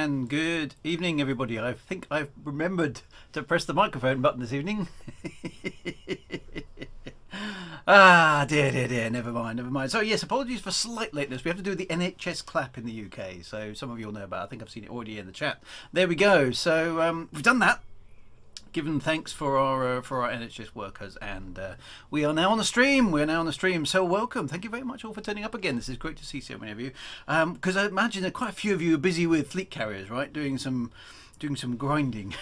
and good evening, everybody. I think I've remembered to press the microphone button this evening. Dear, never mind. So yes, apologies for slight lateness. We have to do the NHS clap in the UK, so some of you will know about it. I think I've seen it already in the chat. There we go. So we've done that. Given thanks for our NHS workers, and we are now on the stream. So welcome, thank you very much all for turning up again. This is great to see so many of you. Because I imagine that quite a few of you are busy with fleet carriers, right? Doing some grinding.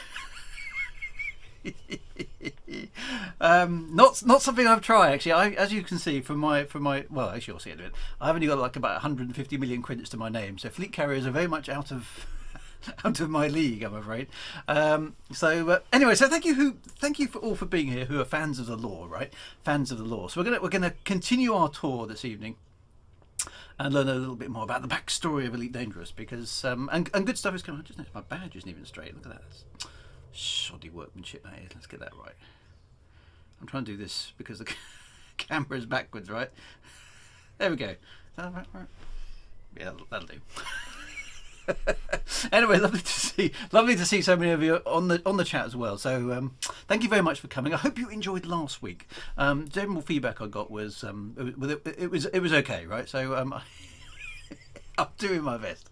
Not something I've tried actually. As you can see from my well, actually you'll see it a bit. I've only got like about 150 million credits to my name, so fleet carriers are very much out of my league, I'm afraid. Anyway, so thank you for all for being here who are fans of the lore, right? Fans of the lore. So we're gonna continue our tour this evening and learn a little bit more about the backstory of Elite Dangerous, because and good stuff is coming. I just noticed my badge isn't even straight. Look at that. That's shoddy workmanship that is. Let's get that right. I'm trying to do this because the camera is backwards, right? There we go. Is that right? Yeah, that'll do. Anyway, lovely to see so many of you on the chat as well. So thank you very much for coming. I hope you enjoyed last week. General feedback I got was it was okay, right? So I'm doing my best.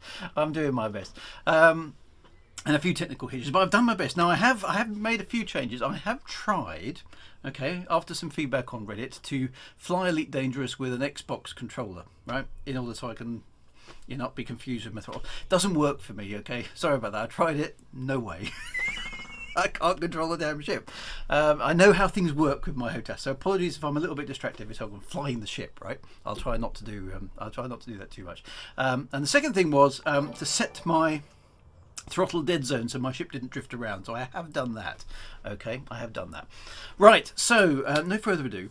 And a few technical hitches, but I've done my best. Now I have made a few changes. I have tried, okay, after some feedback on Reddit, to fly Elite Dangerous with an Xbox controller, right, in order so I can not be confused with my throttle. Doesn't work for me, okay? Sorry about that. I tried it. No way. I can't control the damn ship. I know how things work with my HOTAS, so apologies if I'm a little bit distracted if I'm flying the ship, right? I'll try not to do that too much. And the second thing was to set my throttle dead zone so my ship didn't drift around. So I have done that. Okay, I have done that. Right. So no further ado.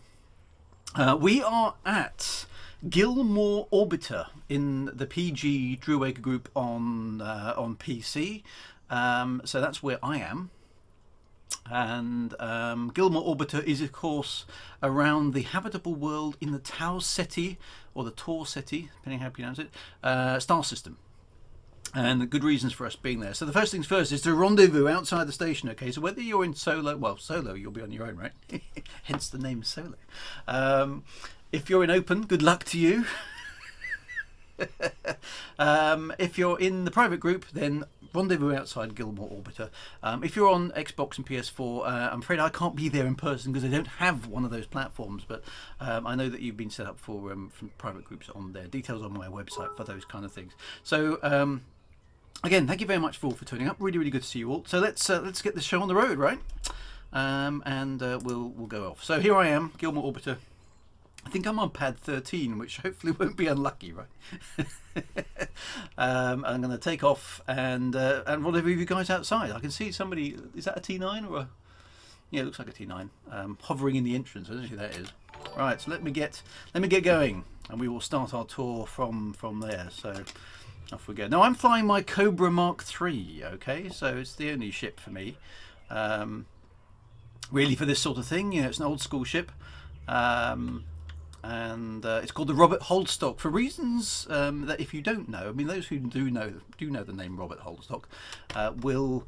We are at Gilmore Orbiter in the PG drewwagar group on PC. So that's where I am. And Gilmore Orbiter is, of course, around the habitable world in the Tau Ceti, or the Tor Ceti, depending on how you pronounce it, star system. And the good reasons for us being there. So the first things first is to rendezvous outside the station. Okay, so whether you're in solo, well, solo, you'll be on your own, right? Hence the name solo. If you're in open, good luck to you. If you're in the private group, then rendezvous outside Gilmore Orbiter. If you're on Xbox and PS4, I'm afraid I can't be there in person because they don't have one of those platforms, but I know that you've been set up for private groups on there. Details on my website for those kind of things. So again, thank you very much for turning up. Really good to see you all. So let's get this show on the road, right? And we'll go off. So here I am, Gilmore Orbiter. I think I'm on pad 13, which hopefully won't be unlucky, right? I'm going to take off and rendezvous you guys outside. I can see somebody. Is that a T9 or a? Yeah, it looks like a T9. Hovering in the entrance. I don't know who that is. Right, so let me get going, and we will start our tour from there. So off we go. Now I'm flying my Cobra Mark III. Okay, so it's the only ship for me, really, for this sort of thing. It's an old school ship. And it's called the Robert Holdstock for reasons that, if you don't know, I mean, those who do know the name Robert Holdstock will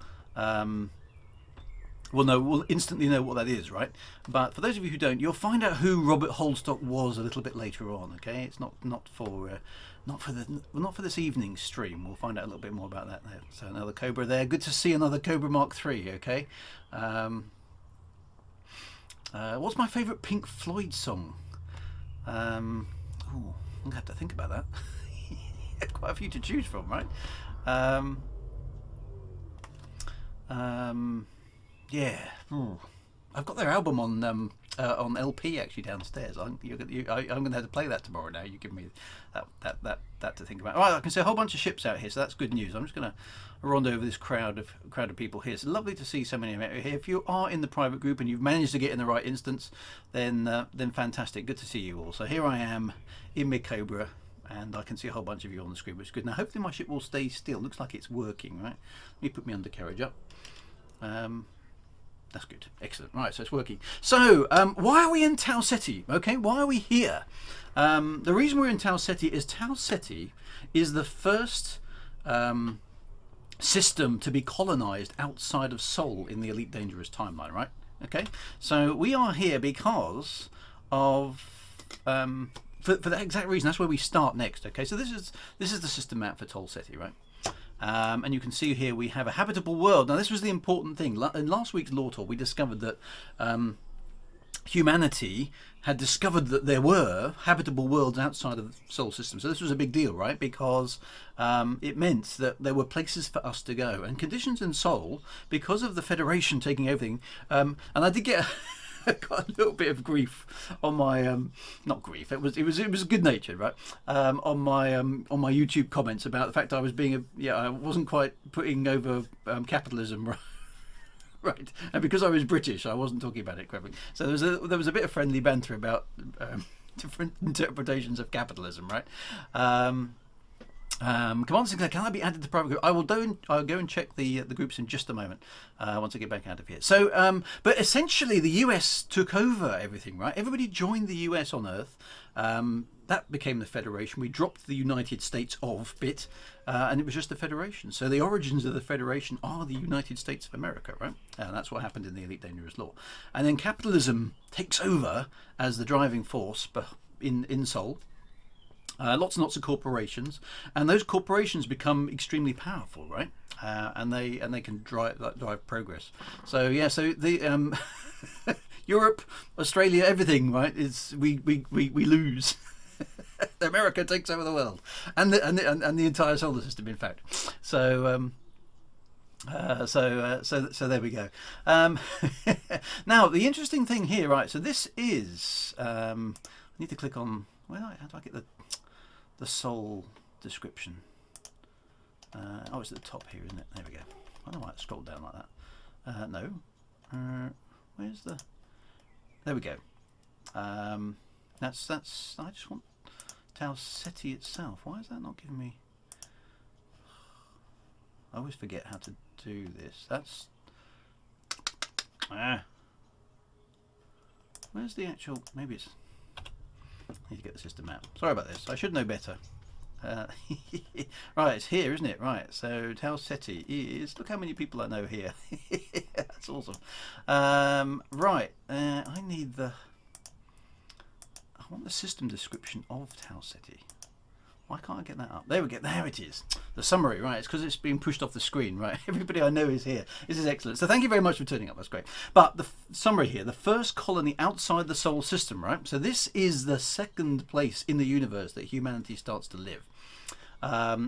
instantly know what that is, right? But for those of you who don't, you'll find out who Robert Holdstock was a little bit later on. Okay, it's not for this evening's stream. We'll find out a little bit more about that there. So another Cobra there. Good to see another Cobra Mark III. Okay. What's my favourite Pink Floyd song? I'm gonna have to think about that. Quite a few to choose from, right? Yeah. I've got their album on LP actually downstairs. I'm gonna have to play that tomorrow. Now you give me that to think about. All right, I can see a whole bunch of ships out here, so that's good news. I'm just gonna run over this crowd of people here. It's lovely to see so many of you here. If you are in the private group and you've managed to get in the right instance, then fantastic. Good to see you all. So here I am in my Cobra, and I can see a whole bunch of you on the screen, which is good. Now hopefully my ship will stay still. Looks like it's working, right? Let me put my undercarriage up. That's good. Excellent. Right, so it's working. So, why are we in Tau Ceti? Okay, why are we here? The reason we're in Tau Ceti is the first system to be colonized outside of Sol in the Elite Dangerous timeline, right? Okay, so we are here because of for that exact reason. That's where we start next. Okay, so this is the system map for Tau Ceti, right? And you can see here we have a habitable world. Now this was the important thing. In last week's lore tour, we discovered that humanity had discovered that there were habitable worlds outside of the solar system. So this was a big deal, right? Because it meant that there were places for us to go. And conditions in Sol, because of the Federation taking everything, and I did get got a little bit of grief on my not grief. It was good natured, right? On my YouTube comments about the fact I was being I wasn't quite putting over capitalism, right? Right, and because I was British, I wasn't talking about it correctly. So there was a bit of friendly banter about different interpretations of capitalism, right? Commander Sinclair, can I be added to private group? I'll go and check the groups in just a moment once I get back out of here. So, but essentially, the US took over everything, right? Everybody joined the US on Earth. That became the Federation. We dropped the United States of bit, and it was just the Federation. So the origins of the Federation are the United States of America, right? And that's what happened in the Elite Dangerous Law. And then capitalism takes over as the driving force in Sol. Lots and lots of corporations, and those corporations become extremely powerful, right? And they can drive progress. So yeah, so the Europe, Australia, everything, right? Is we lose. America takes over the world, and the entire solar system, in fact. So so there we go. Now the interesting thing here, right? So this is I need to click on. How do I get the Sol description? Oh, it's at the top here, isn't it? There we go. I don't know why it scrolled down like that. No. Where's the? There we go. That's. I just want Tau Ceti itself. Why is that not giving me? I always forget how to do this. That's. Where's the actual? Maybe it's. I need to get the system out. Sorry about this. I should know better. Right, it's here, isn't it? Right, so Tau Ceti is... Look how many people I know here. That's awesome. Right, I need the... I want the system description of Tau Ceti. Why can't I get that up? There we go. There it is. The summary, right? It's because it's being pushed off the screen, right? Everybody I know is here. This is excellent. So thank you very much for turning up. That's great. But the summary here, the first colony outside the solar system, right? So this is the second place in the universe that humanity starts to live.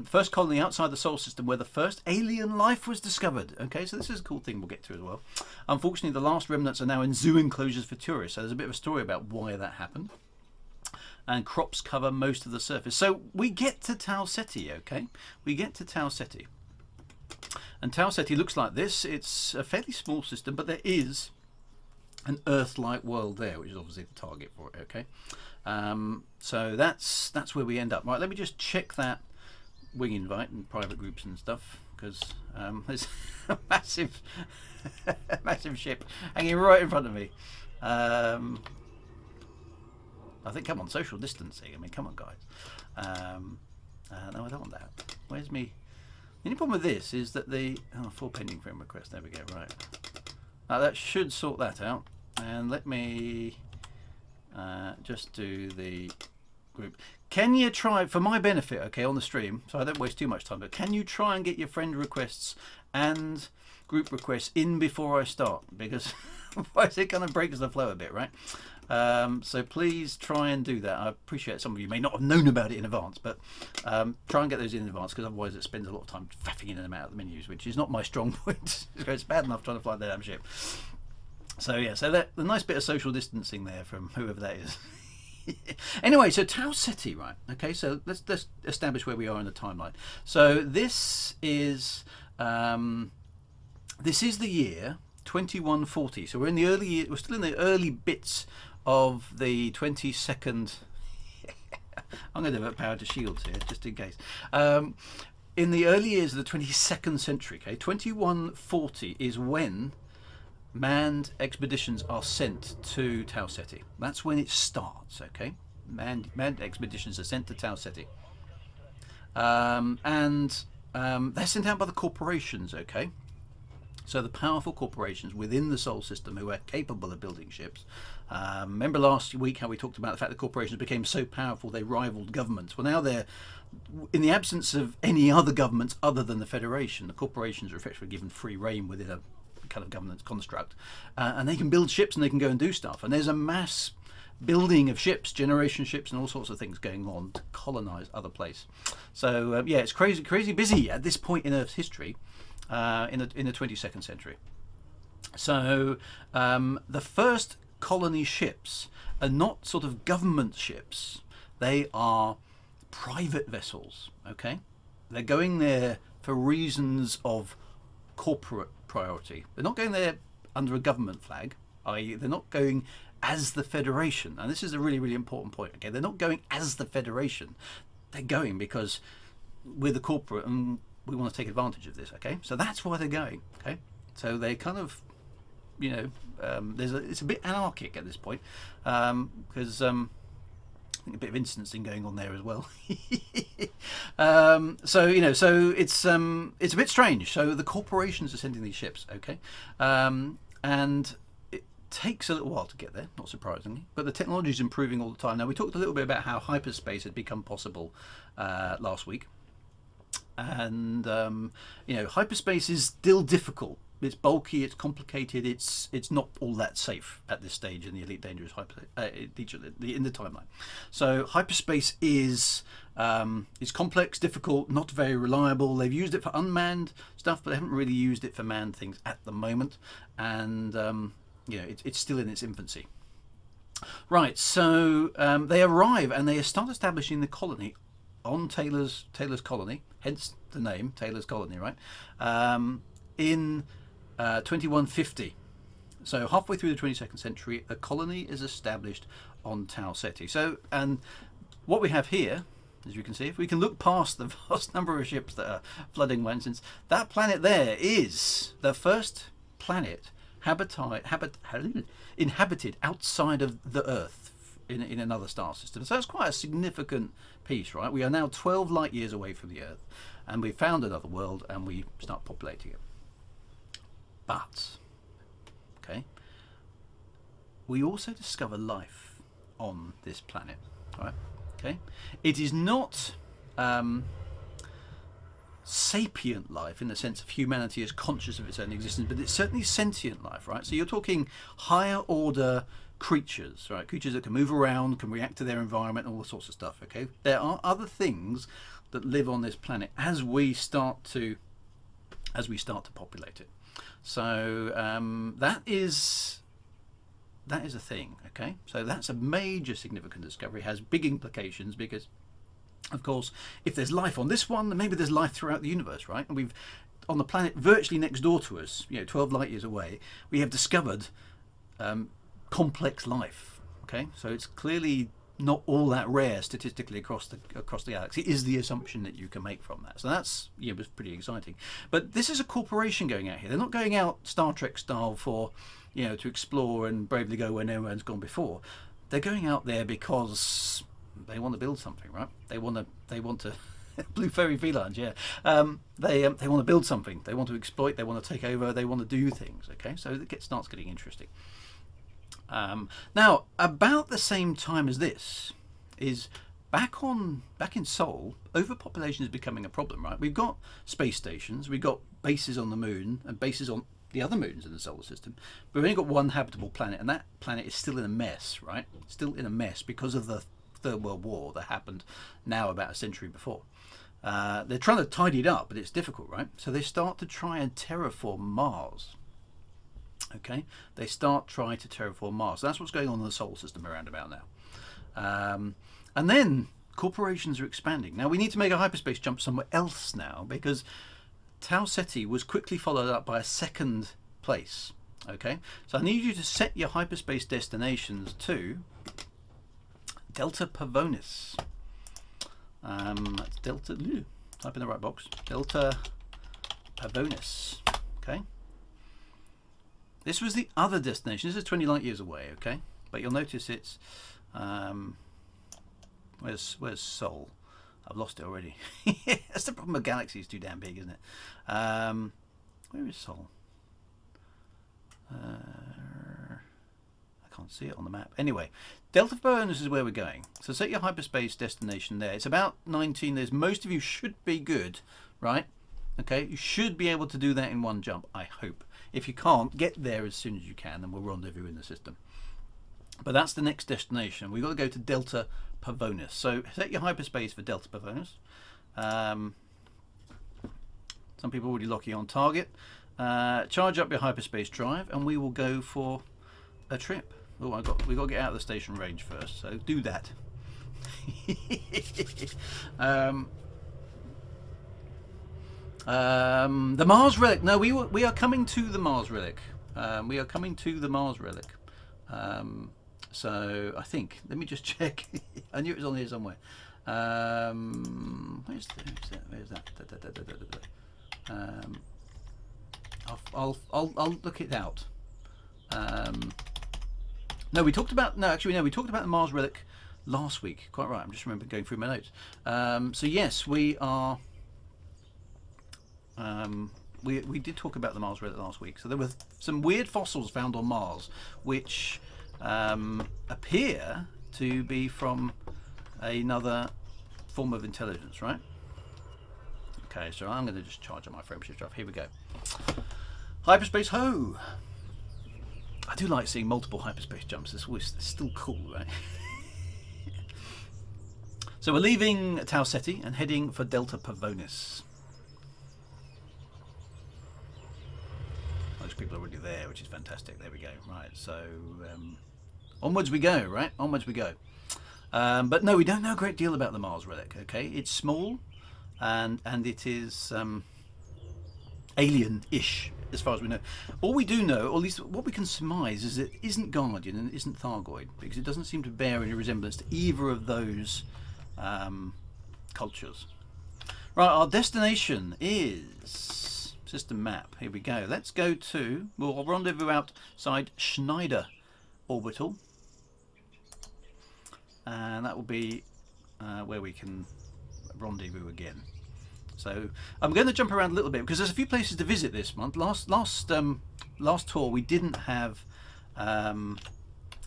First colony outside the solar system where the first alien life was discovered. Okay, so this is a cool thing we'll get to as well. Unfortunately, the last remnants are now in zoo enclosures for tourists. So there's a bit of a story about why that happened. And crops cover most of the surface. So we get to Tau Ceti, okay? We get to Tau Ceti. And Tau Ceti looks like this. It's a fairly small system, but there is an Earth-like world there, which is obviously the target for it, okay? So that's where we end up. Right, let me just check that wing invite and private groups and stuff, because there's a massive, massive ship hanging right in front of me. I think, come on, social distancing. I mean, come on, guys. No, I don't want that. Where's me? The only problem with this is that the... Oh, 4 pending friend requests. There we go, right. Now, that should sort that out. And let me just do the group. Can you try, for my benefit, okay, on the stream, so I don't waste too much time, but can you try and get your friend requests and group requests in before I start? Because otherwise it kind of breaks the flow a bit, right? So please try and do that. I appreciate some of you may not have known about it in advance, but try and get those in advance, because otherwise it spends a lot of time faffing in and out of the menus, which is not my strong point. It's bad enough trying to fly the damn ship. So yeah, so that the nice bit of social distancing there from whoever that is. Anyway, so Tau Ceti, right? Okay, so let's establish where we are in the timeline. So this is the year 2140. So we're in the early year. We're still in the early bits of the 22nd. I'm going to divert power to shields here, just in case. In the early years of the 22nd century, okay, 2140 is when manned expeditions are sent to Tau Ceti. That's when it starts, okay? Manned expeditions are sent to Tau Ceti. And they're sent out by the corporations, okay? So the powerful corporations within the Sol system who are capable of building ships. Remember last week how we talked about the fact that corporations became so powerful they rivaled governments. Well, now they're, in the absence of any other governments other than the Federation, the corporations are effectively given free rein within a kind of governance construct. And they can build ships and they can go and do stuff. And there's a mass building of ships, generation ships and all sorts of things going on to colonize other places. So yeah, it's crazy busy at this point in Earth's history. In the 22nd century. So the first colony ships are not sort of government ships. They are private vessels, okay? They're going there for reasons of corporate priority. They're not going there under a government flag, i.e. they're not going as the Federation. And this is a really, really important point, okay? They're not going as the Federation. They're going because we're the corporate and we want to take advantage of this, okay? So that's why they're going, okay? So they kind of, you know, it's a bit anarchic at this point because I think a bit of instancing going on there as well. So you know, so it's a bit strange. So the corporations are sending these ships, okay, and it takes a little while to get there, not surprisingly, but the technology is improving all the time. Now we talked a little bit about how hyperspace had become possible last week. And you know, hyperspace is still difficult. It's bulky, it's complicated, it's not all that safe at this stage in the Elite Dangerous in the timeline. So hyperspace is complex, difficult, not very reliable. They've used it for unmanned stuff, but they haven't really used it for manned things at the moment. And you know, it's still in its infancy. Right, so they arrive and they start establishing the colony on Taylor's colony, hence the name Taylor's colony, right? In 2150, so halfway through the 22nd century, a colony is established on Tau Ceti. So, and what we have here, as you can see, if we can look past the vast number of ships that are flooding, for instance, that planet there is the first planet inhabited outside of the Earth in another star system. So that's quite a significant piece, right? We are now 12 light years away from the Earth, and we found another world and we start populating it. But, okay, we also discover life on this planet, right? Okay, it is not sapient life in the sense of humanity as conscious of its own existence, but it's certainly sentient life, right? So you're talking higher order creatures, right? Creatures that can move around, can react to their environment, all sorts of stuff, okay? There are other things that live on this planet as we start to populate it. So that is a thing, okay? So that's a major significant discovery, has big implications because, of course, if there's life on this one, then maybe there's life throughout the universe, right? And we've, on the planet virtually next door to us, you know, 12 light years away, we have discovered complex life, okay? So it's clearly not all that rare statistically across the galaxy, is the assumption that you can make from that. So that's, yeah, was pretty exciting. But this is a corporation going out here. They're not going out Star Trek style for, you know, to explore and bravely go where no one's gone before. They're going out there because they want to build something, right? They want to blue fairy felines, yeah. They want to build something. They want to exploit. They want to take over. They want to do things. Okay, so it starts getting interesting. Now, about the same time as this is back in Sol, overpopulation is becoming a problem, right? We've got space stations, we've got bases on the moon and bases on the other moons in the solar system. But we've only got one habitable planet, and that planet is still in a mess, right? Still in a mess because of the Third World War that happened now about a century before. They're trying to tidy it up, but it's difficult, right? So they start to try and terraform Mars. Okay, they start trying to terraform Mars. That's what's going on in the solar system around about now. And then corporations are expanding. Now we need to make a hyperspace jump somewhere else now, because Tau Ceti was quickly followed up by a second place. Okay, so I need you to set your hyperspace destinations to Delta Pavonis. That's Delta. Type in the right box. Delta Pavonis. Okay. This was the other destination. This is 20 light years away, okay? But you'll notice it's where's Sol? I've lost it already. That's the problem with Galaxy, it's too damn big, isn't it? Where is Sol? I can't see it on the map. Anyway, Delta Pavonis is where we're going. So set your hyperspace destination there. It's about 19 days. Most of you should be good, right? Okay, you should be able to do that in one jump, I hope. If you can't, get there as soon as you can and we'll rendezvous in the system. But that's the next destination. We've got to go to Delta Pavonis. So set your hyperspace for Delta Pavonis. Some people already lock you on target. Charge up your hyperspace drive and we will go for a trip. Oh, we've got to get out of the station range first, so do that. The Mars Relic. No, we are coming to the Mars Relic. We are coming to the Mars Relic. So I think, let me just check. I knew it was on here somewhere. Where's that? I'll look it out. No, we talked about the Mars Relic last week. Quite right. I'm just remembering going through my notes. So yes, we are. We did talk about the Mars Relic last week. So there were some weird fossils found on Mars, which appear to be from another form of intelligence, right? Okay, so I'm going to just charge up my frameshift drive. Here we go. Hyperspace ho! I do like seeing multiple hyperspace jumps. It's still cool, right? So we're leaving Tau Ceti and heading for Delta Pavonis. Most people are already there, which is fantastic. There we go. Right, so onwards we go, right? Onwards we go. But no, we don't know a great deal about the Mars Relic, okay? It's small and it is alien-ish, as far as we know. All we do know, or at least what we can surmise, is it isn't Guardian and it isn't Thargoid, because it doesn't seem to bear any resemblance to either of those cultures. Right, our destination is system map. Here we go. Let's go to, we'll rendezvous outside Schneider orbital, and that will be where we can rendezvous again. So I'm going to jump around a little bit because there's a few places to visit this month. Last tour we didn't have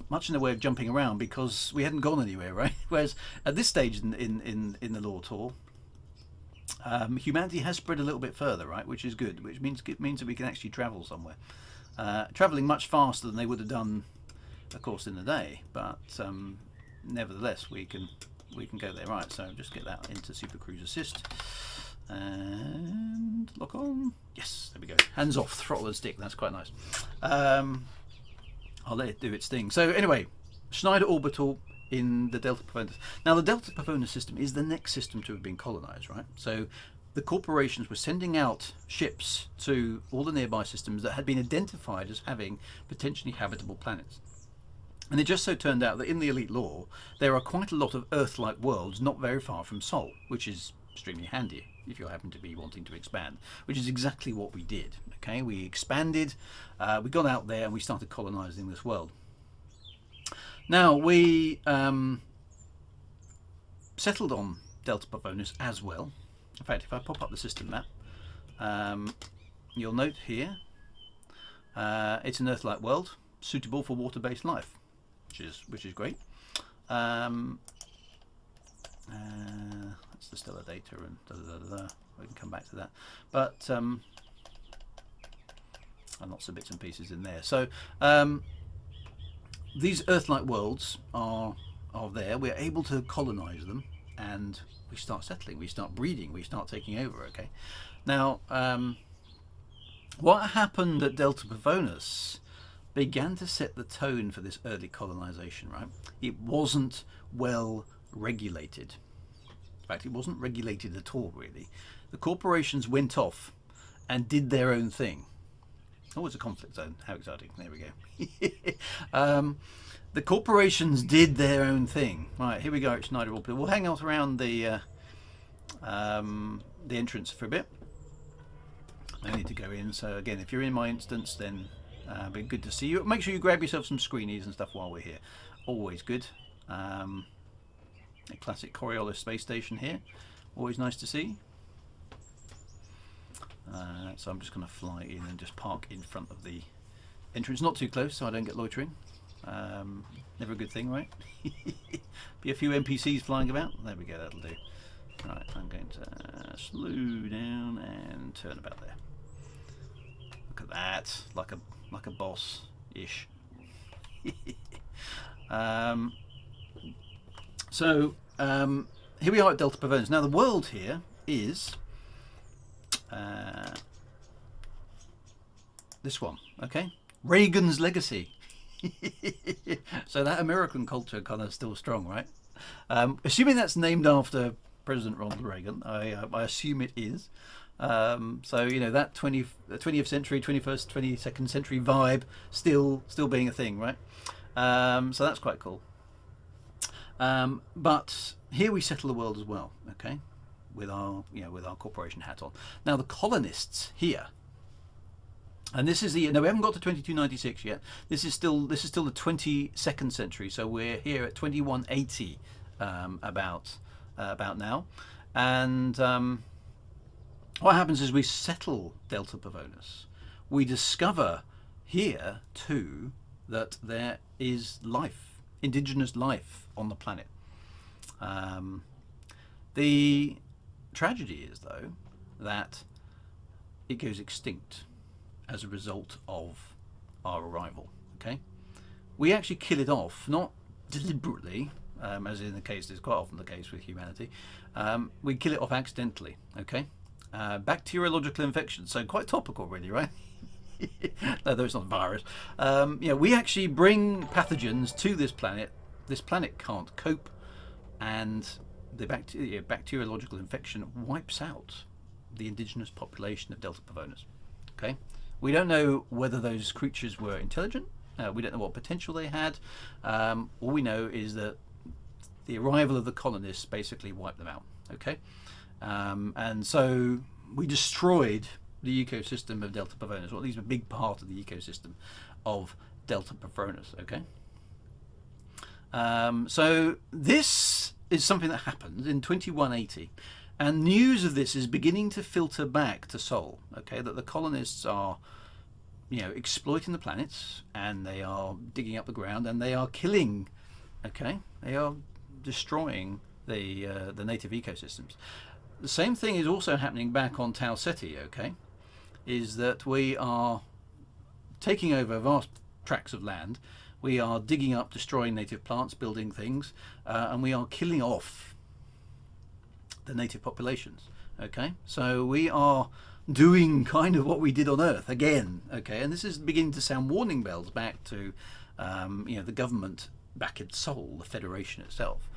much in the way of jumping around because we hadn't gone anywhere, right? Whereas at this stage in the lore tour, humanity has spread a little bit further, right? Which is good, which means that we can actually travel somewhere, traveling much faster than they would have done, of course, in the day. But nevertheless, we can go there, right? So just get that into Super Cruise Assist. And lock on. Yes, there we go. Hands off, throttle and stick. That's quite nice. I'll let it do its thing. So anyway, Schneider orbital in the Delta Pavonis. Now the Delta Pavonis system is the next system to have been colonized, right? So the corporations were sending out ships to all the nearby systems that had been identified as having potentially habitable planets. And it just so turned out that in the Elite Lore, there are quite a lot of Earth-like worlds not very far from Sol, which is extremely handy if you happen to be wanting to expand, which is exactly what we did. Okay, we expanded, we got out there and we started colonizing this world. Now we settled on Delta Pavonis as well. In fact, if I pop up the system map, you'll note here it's an Earth-like world suitable for water-based life, which is great. That's the stellar data and we can come back to that, but and lots of bits and pieces in there. So these Earth-like worlds are there. We're able to colonize them and we start settling, we start breeding, we start taking over. Okay, now what happened at Delta Pavonis began to set the tone for this early colonization, right? It wasn't well regulated. In fact, it wasn't regulated at all, really. The corporations went off and did their own thing. Oh, it's a conflict zone. How exciting. There we go. The corporations did their own thing. Right, here we go at Schneider Orbital. We'll hang out around the entrance for a bit. No need to go in. So again, if you're in my instance, then it'd be good to see you. Make sure you grab yourself some screenies and stuff while we're here. Always good. A classic Coriolis space station here. Always nice to see. So I'm just going to fly in and just park in front of the entrance, not too close so I don't get loitering. Never a good thing, right? Be a few NPCs flying about. There we go, that'll do. Right, I'm going to slow down and turn about there. Look at that, like a boss-ish. Here we are at Delta Pavonis. Now the world here is this one, okay? Reagan's legacy. So that American culture kind of still strong, right? Assuming that's named after President Ronald Reagan, I assume it is. So you know that 20th century, 21st, 22nd century vibe still being a thing, right? So that's quite cool. But here we settle the world as well, okay? With our corporation hat on. Now the colonists here, and this is the, no, we haven't got to 2296 yet. This is still the 22nd century. So we're here at 2180 about now. And what happens is we settle Delta Pavonis. We discover here too that there is life, indigenous life on the planet. The tragedy is though that it goes extinct as a result of our arrival. Okay, we actually kill it off, not deliberately, as in the case is quite often the case with humanity. We kill it off accidentally. Okay, bacteriological infection, so quite topical really, right? Although it's not a virus. We actually bring pathogens to this planet. This planet can't cope, and the bacteriological infection wipes out the indigenous population of Delta Pavonis. Okay, we don't know whether those creatures were intelligent. We don't know what potential they had. All we know is that the arrival of the colonists basically wiped them out. Okay, and so we destroyed the ecosystem of Delta Pavonis, or at least a big part of the ecosystem of Delta Pavonis. Okay, so this is something that happened in 2180, and news of this is beginning to filter back to Sol. Okay, that the colonists are, exploiting the planets, and they are digging up the ground, and they are killing. Okay, they are destroying the native ecosystems. The same thing is also happening back on Tau Ceti. Okay, is that we are taking over vast tracts of land. We are digging up, destroying native plants, building things, and we are killing off the native populations. Okay, so we are doing kind of what we did on Earth again. Okay, and this is beginning to sound warning bells back to the government back in Sol, the Federation itself,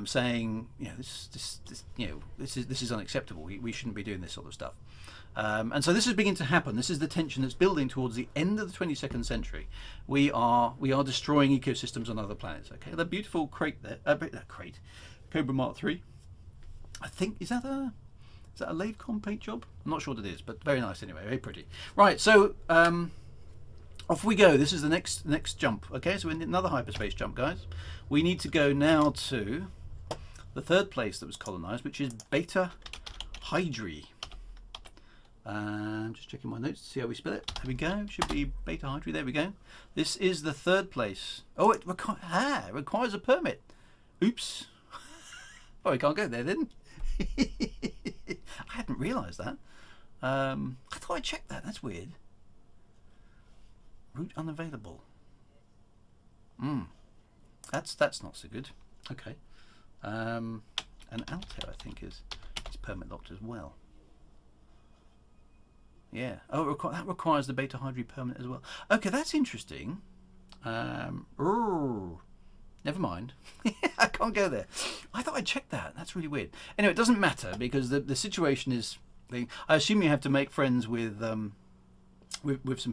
saying this is unacceptable. We shouldn't be doing this sort of stuff. And so this is beginning to happen. This is the tension that's building towards the end of the 22nd century. We are destroying ecosystems on other planets. Okay, the beautiful crate there, crate, Cobra Mark III. I think is that a Lavecom paint job? I'm not sure what it is, but very nice anyway. Very pretty. Right, so off we go. This is the next jump. Okay, so in another hyperspace jump, guys. We need to go now to the third place that was colonized, which is Beta Hydri. Just checking my notes to see how we spell it. There we go. Should be Beta Hydri. There we go. This is the third place. Oh, it requires a permit. Oops. Oh, we can't go there then. I hadn't realised that. I thought I checked that. That's weird. Route unavailable. That's not so good. Okay. And Altair, I think, is permit locked as well. Yeah. Oh, that requires the Beta Hydri permit as well. Okay, that's interesting. Never mind. I can't go there. I thought I checked that. That's really weird. Anyway, it doesn't matter because the situation is. I assume you have to make friends with some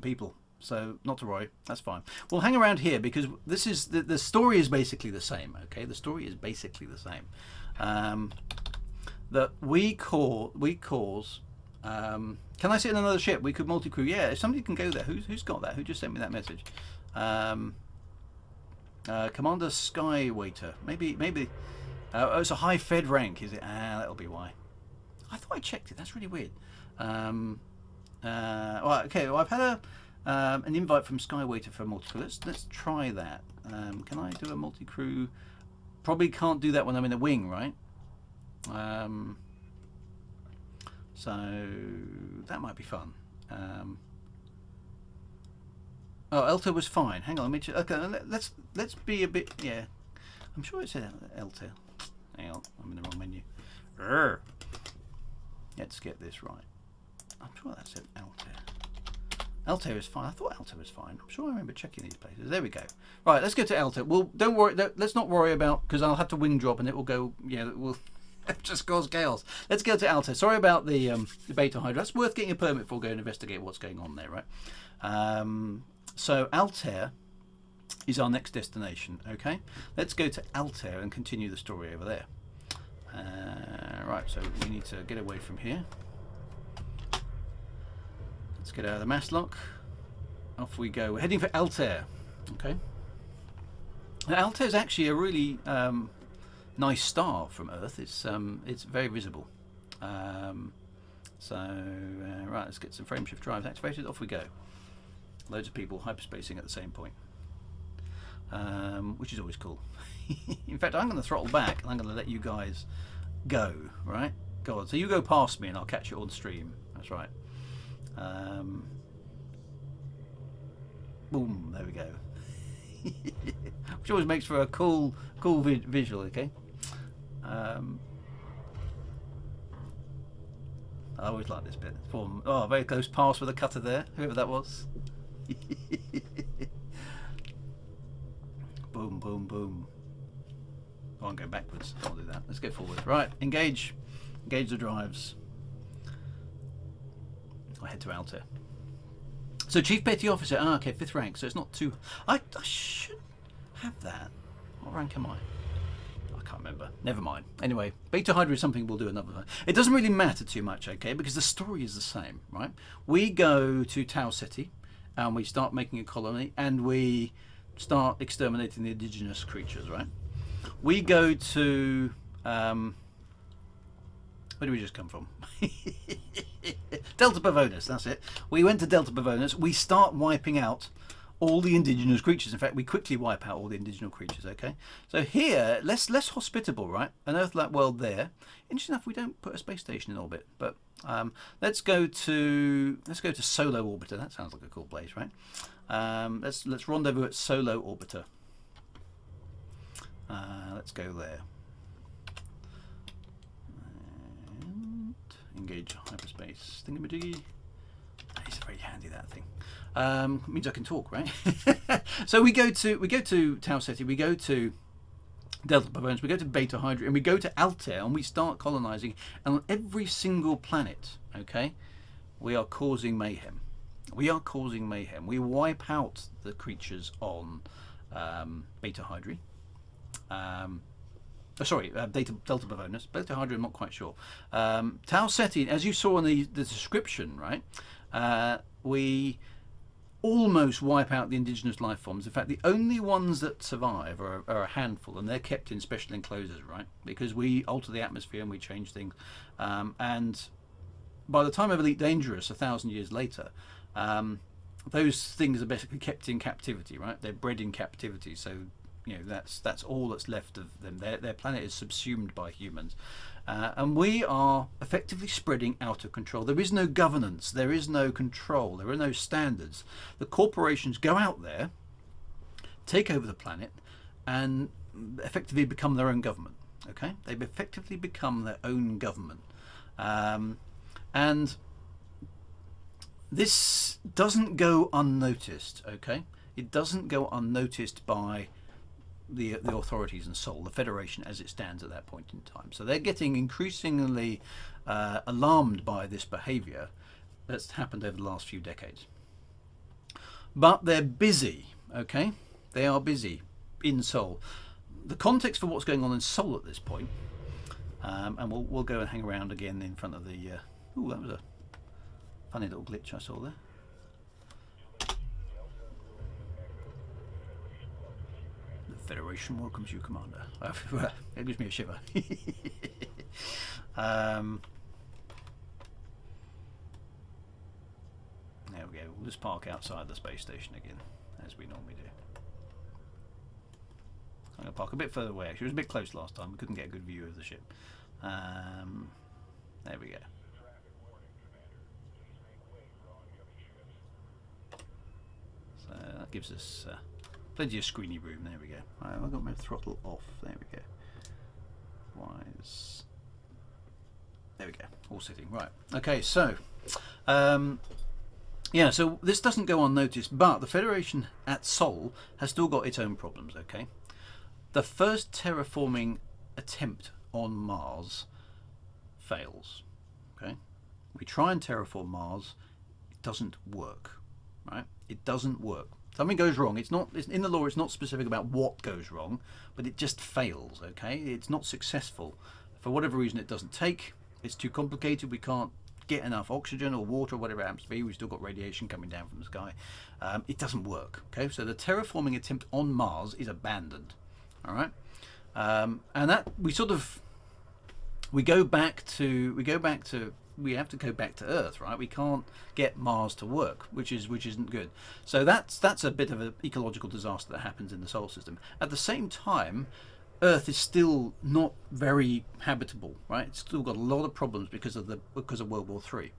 people. So not to worry. That's fine. We'll hang around here because this is the story is basically the same. Okay, the story is basically the same. That we cause. Can I sit in another ship? We could multi-crew. Yeah, if somebody can go there. Who's got that? Who just sent me that message? Commander Skywaiter. Maybe Oh, it's a high Fed rank, is it? Ah, that'll be why. I thought I checked it. That's really weird. Well, okay, well, I've had an invite from Skywaiter for a multi-crew. Let's try that. Can I do a multi-crew? Probably can't do that when I'm in a wing, right? So that might be fun. Oh, Altair was fine. Hang on, let me check. Okay, let's be a bit. Yeah, I'm sure it said Altair. Hang on, I'm in the wrong menu. Urgh. Let's get this right. I'm sure that said Altair. Altair is fine. I thought Altair was fine. I'm sure I remember checking these places. There we go. Right, let's go to Altair. Well, don't worry. Let's not worry about, because I'll have to wing drop and it will go. Yeah, it will just cause chaos. Let's go to Altair. Sorry about the beta Hydra. That's worth getting a permit for. Go and investigate what's going on there, right? So Altair is our next destination. Okay, let's go to Altair and continue the story over there. Right, so we need to get away from here. Let's get out of the mast lock. Off we go. We're heading for Altair. Okay. Now, Altair is actually a really nice star from Earth. It's very visible. Right, let's get some frameshift drives activated. Off we go. Loads of people hyperspacing at the same point, which is always cool. In fact, I'm going to throttle back and I'm going to let you guys go. Right? Go on. So you go past me and I'll catch it on stream. That's right. Boom, there we go. Which always makes for a cool visual, okay? I always like this bit. Oh, very close pass with a cutter there, whoever that was. Boom, boom, boom. Oh, I'm going backwards. I'll do that. Let's go forward. Right, engage the drives. I head to Altair. So Chief Petty Officer, okay, 5th rank, so it's not too... I should have that. What rank am I? I can't remember. Never mind. Anyway, Beta Hydra is something we'll do another time. It doesn't really matter too much, okay, because the story is the same, right? We go to Tau Ceti, and we start making a colony, and we start exterminating the indigenous creatures, right? We go to... where do we just come from? Delta Pavonis, that's it. We went to Delta Pavonis. We start wiping out all the indigenous creatures. In fact, we quickly wipe out all the indigenous creatures, okay? So here, less hospitable, right? An Earth-like world there. Interesting enough, we don't put a space station in orbit, but let's go to Solo Orbiter. That sounds like a cool place, right? Let's rendezvous at Solo Orbiter. Let's go there. Engage hyperspace thingamajiggy. It's very handy, that thing. Means I can talk, right? So we go to Tau Ceti, we go to Delta Pavonis, we go to Beta Hydra, and we go to Altair, and we start colonizing. And on every single planet, okay, we are causing mayhem. We are causing mayhem. We wipe out the creatures on Beta Hydra. Delta Pavonis. Beta Hydra, I'm not quite sure. Tau Ceti, as you saw in the description, right? We almost wipe out the indigenous life forms. In fact, the only ones that survive are a handful, and they're kept in special enclosures, right? Because we alter the atmosphere and we change things. And by the time of Elite Dangerous, 1,000 years later, those things are basically kept in captivity, right? They're bred in captivity, so you know that's all that's left of them. Their planet is subsumed by humans, and we are effectively spreading out of control. There is no governance, there is no control, there are no standards. The corporations go out there, take over the planet, and effectively become their own government. Okay, they've effectively become their own government, and this doesn't go unnoticed. Okay, it doesn't go unnoticed by the authorities and Sol, the Federation as it stands at that point in time. So they're getting increasingly alarmed by this behaviour that's happened over the last few decades. But they're busy, okay? They are busy in Sol. The context for what's going on in Sol at this point, and we'll go and hang around again in front of the... ooh, that was a funny little glitch I saw there. Federation welcomes you, Commander. It gives me a shiver. There we go. We'll just park outside the space station again, as we normally do. I'm going to park a bit further away. Actually, it was a bit close last time. We couldn't get a good view of the ship. There we go. So that gives us plenty of screeny room. There we go. Right, I've got my throttle off. There we go. Wise. There we go. All sitting. Right. Okay, so yeah, so this doesn't go unnoticed, but the Federation at Sol has still got its own problems, okay? The first terraforming attempt on Mars fails, okay? We try and terraform Mars, it doesn't work, right? It doesn't work. Something goes wrong. It's in the law, it's not specific about what goes wrong, but it just fails, okay? It's not successful. For whatever reason, it doesn't take. It's too complicated. We can't get enough oxygen or water or whatever it happens to be. We've still got radiation coming down from the sky. It doesn't work, okay? So the terraforming attempt on Mars is abandoned, all right? And that we have to go back to Earth, right? We can't get Mars to work, which isn't good. So that's a bit of an ecological disaster that happens in the solar system. At the same time, Earth is still not very habitable, right? It's still got a lot of problems because of World War III.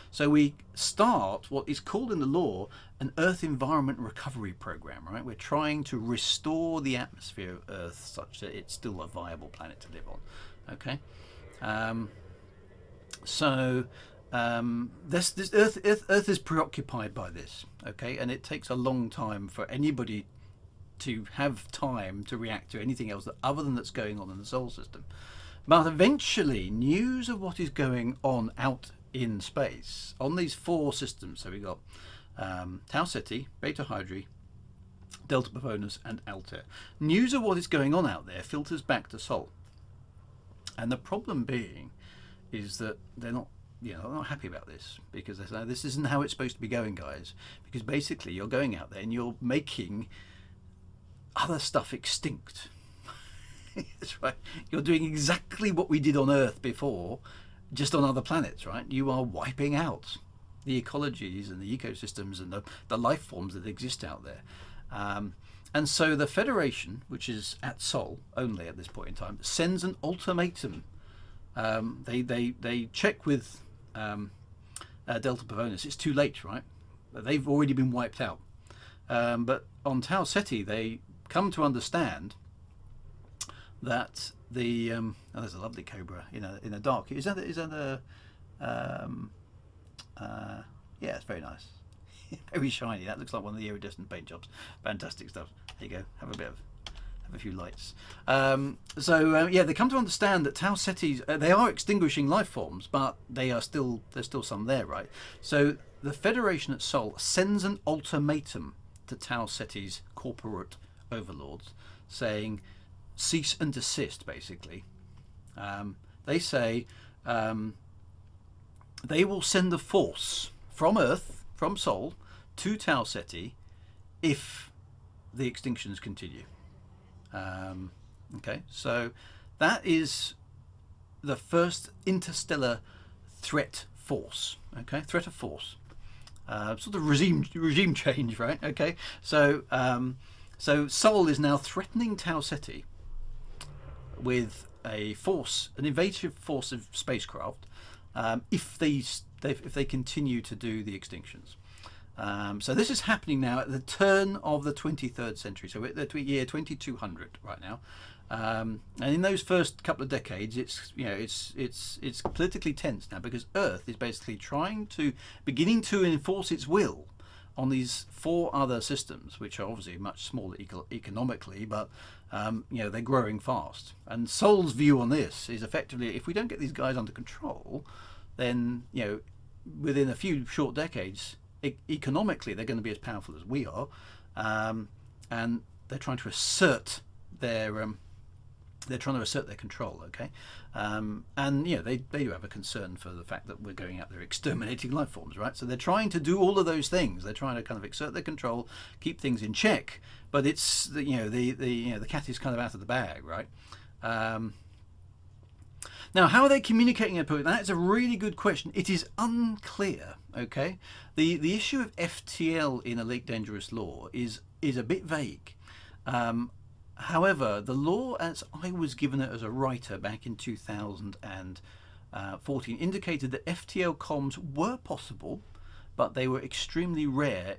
So we start what is called in the law an Earth Environment Recovery Program, right? We're trying to restore the atmosphere of Earth such that it's still a viable planet to live on, okay? This Earth is preoccupied by this, okay? And it takes a long time for anybody to have time to react to anything else other than that's going on in the solar system. But eventually, news of what is going on out in space on these 4 systems. So we got Tau Ceti, Beta Hydri, Delta Pavonis and Altair. News of what is going on out there filters back to Sol. And the problem being is that they're not happy about this, because they say this isn't how it's supposed to be going, guys. Because basically you're going out there and you're making other stuff extinct. That's right. You're doing exactly what we did on Earth before, just on other planets, right? You are wiping out the ecologies and the ecosystems and the life forms that exist out there. And so the Federation, which is at Sol only at this point in time, sends an ultimatum. They check with Delta Pavonis. It's too late, right? They've already been wiped out. But on Tau Ceti, they come to understand that the there's a lovely cobra in a dark. Is that a yeah, it's very nice. Very shiny. That looks like one of the iridescent paint jobs. Fantastic stuff. There you go. Have a few lights. Yeah, they come to understand that Tau Cetis, they are extinguishing life forms, but there's still some there, right? So the Federation at Sol sends an ultimatum to Tau Ceti's corporate overlords, saying cease and desist, basically. They say they will send a force from Earth, from Sol, to Tau Ceti if the extinctions continue. Okay, so that is the first interstellar threat force. Okay, threat of force. Sort of regime change, right? Okay, so Sol is now threatening Tau Ceti with a force, an invasive force of spacecraft, if they continue to do the extinctions. So this is happening now at the turn of the 23rd century. So we're at the year 2200 right now, and in those first couple of decades, it's politically tense now, because Earth is basically beginning to enforce its will on these 4 other systems, which are obviously much smaller economically, but they're growing fast. And Sol's view on this is effectively, if we don't get these guys under control, then within a few short decades, economically they're going to be as powerful as we are, and they're trying to assert their They're trying to assert their control, okay? And, you know, they do have a concern for the fact that we're going out there exterminating life forms, right? So they're trying to do all of those things. They're trying to kind of exert their control, keep things in check, but it's, you know, the cat is kind of out of the bag, right? Now, how are they communicating? That's a really good question. It is unclear, okay? The issue of FTL in Elite Dangerous Lore is a bit vague. However, the law as I was given it as a writer back in 2014 indicated that FTL comms were possible, but they were extremely rare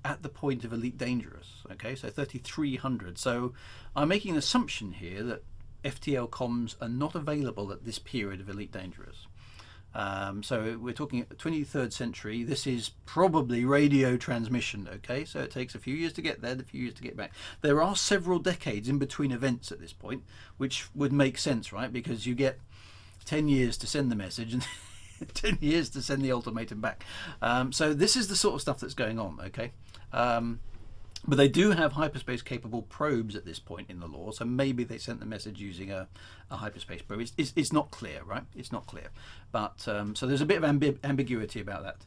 at the point of Elite Dangerous, okay, so 3300. So I'm making an assumption here that FTL comms are not available at this period of Elite Dangerous. So we're talking 23rd century. This is probably radio transmission, okay? So it takes a few years to get there, a few years to get back. There are several decades in between events at this point, which would make sense, right? Because you get 10 years to send the message and 10 years to send the ultimatum back. So this is the sort of stuff that's going on, okay? But they do have hyperspace capable probes at this point in the lore, so maybe they sent the message using a hyperspace probe. It's not clear, right? It's not clear. But so there's a bit of ambiguity about that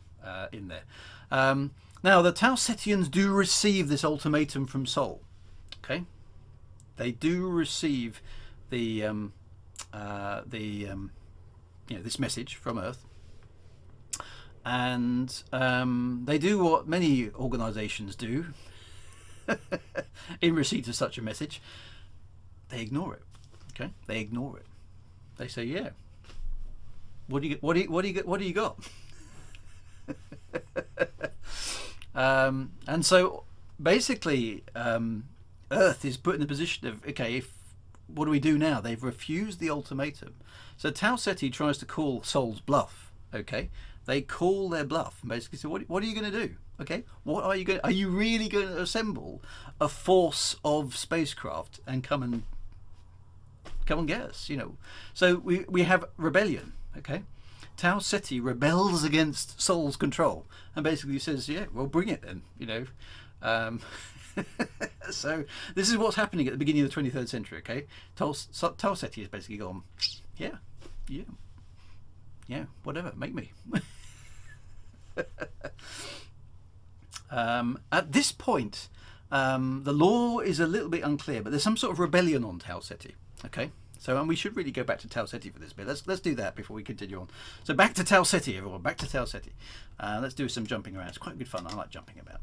in there. Now, the Tau Cetians do receive this ultimatum from Sol. Okay, they do receive the this message from Earth. And they do what many organizations do in receipt of such a message. They ignore it. Okay, they ignore it. They say, "Yeah, what do you got?" And so basically, Earth is put in the position of, okay, what do we do now? They've refused the ultimatum. So Tau Ceti tries to call Sol's bluff. Okay, they call their bluff and basically say, "What are you going to do? Okay, what are you going? Are you really going to assemble a force of spacecraft and come and get us?" You know, so we have rebellion. Okay, Tau Ceti rebels against Sol's control and basically says, "Yeah, well, bring it then." You know, so this is what's happening at the beginning of the 23rd century. Okay, Tau Ceti has basically gone, "Yeah, whatever, make me." At this point, the law is a little bit unclear, but there's some sort of rebellion on Tau Ceti. Okay, so and we should really go back to Tau Ceti for this bit. Let's do that before we continue on. So back to Tau Ceti, everyone. Back to Tau Ceti. Let's do some jumping around. It's quite good fun. I like jumping about.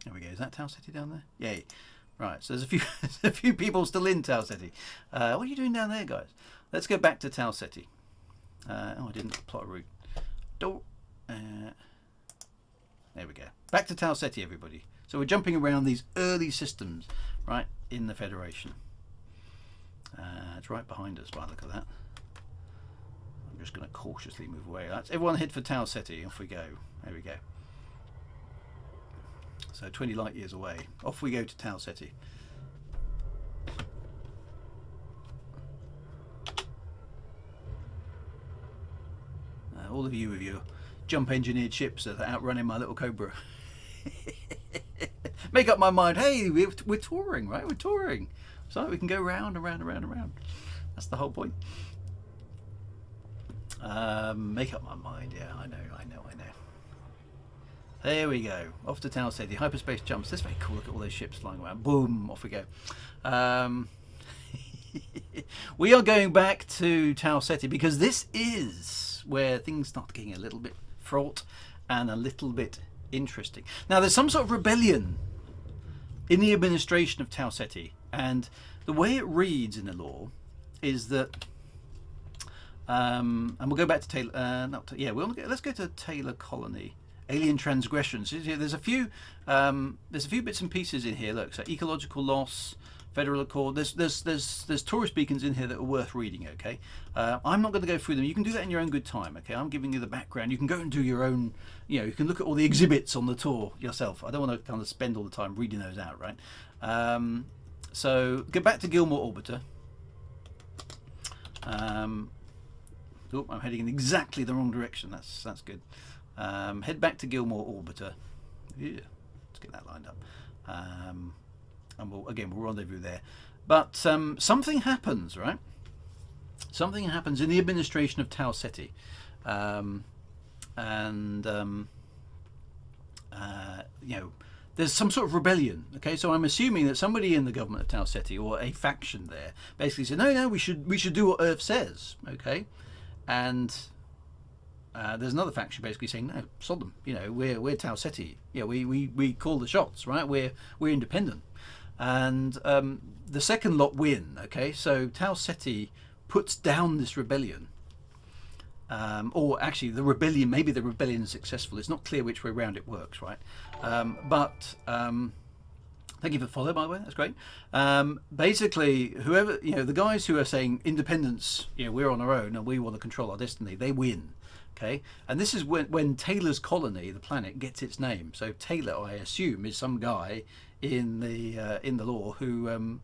There we go. Is that Tau Ceti down there? Yay. Right. So there's a few people still in Tau Ceti. What are you doing down there, guys? Let's go back to Tau Ceti. I didn't plot a route. There we go. Back to Tau Ceti, everybody. So we're jumping around these early systems, right, in the Federation. It's right behind us by the look of that. I'm just going to cautiously move away. Let's everyone head for Tau Ceti. Off we go. There we go. So 20 light years away. Off we go to Tau Ceti. All of you with your jump engineered ships that are outrunning my little Cobra. Make up my mind. Hey, we're touring, right? We're touring, so we can go round and round and round and round. That's the whole point. Make up my mind. Yeah, I know. There we go. Off to Tau Ceti. Hyperspace jumps. This is very cool. Look at all those ships flying around. Boom. Off we go. We are going back to Tau Ceti because this is where things start getting a little bit fraught and a little bit interesting. Now, there's some sort of rebellion in the administration of Tau Ceti, and the way it reads in the law is that, and we'll go back to Taylor. Let's go to Taylor Colony. Alien transgressions. There's a few bits and pieces in here. Look, so ecological loss, Federal Accord. There's tourist beacons in here that are worth reading. Okay, I'm not going to go through them. You can do that in your own good time. Okay, I'm giving you the background. You can go and do your own. You know, you can look at all the exhibits on the tour yourself. I don't want to kind of spend all the time reading those out, right? So get back to Gilmore Orbiter. I'm heading in exactly the wrong direction. That's good. Head back to Gilmore Orbiter. Yeah, let's get that lined up. and we'll rendezvous there. But something happens, right? Something happens in the administration of Tau Ceti, there's some sort of rebellion. Okay, so I'm assuming that somebody in the government of Tau Ceti, or a faction there, basically said, no, we should do what Earth says. Okay, and there's another faction basically saying, no, sod them. We're Tau Ceti. We call the shots, right? We're independent, and the second lot win. Okay, so Tau Ceti puts down this rebellion. Or actually, maybe the rebellion is successful. It's not clear which way around it works, right? But thank you for the follow, by the way. That's great. Basically, whoever, the guys who are saying independence, we're on our own and we want to control our destiny, they win. Okay, and this is when Taylor's colony, the planet, gets its name. So Taylor, I assume, is some guy in the lore who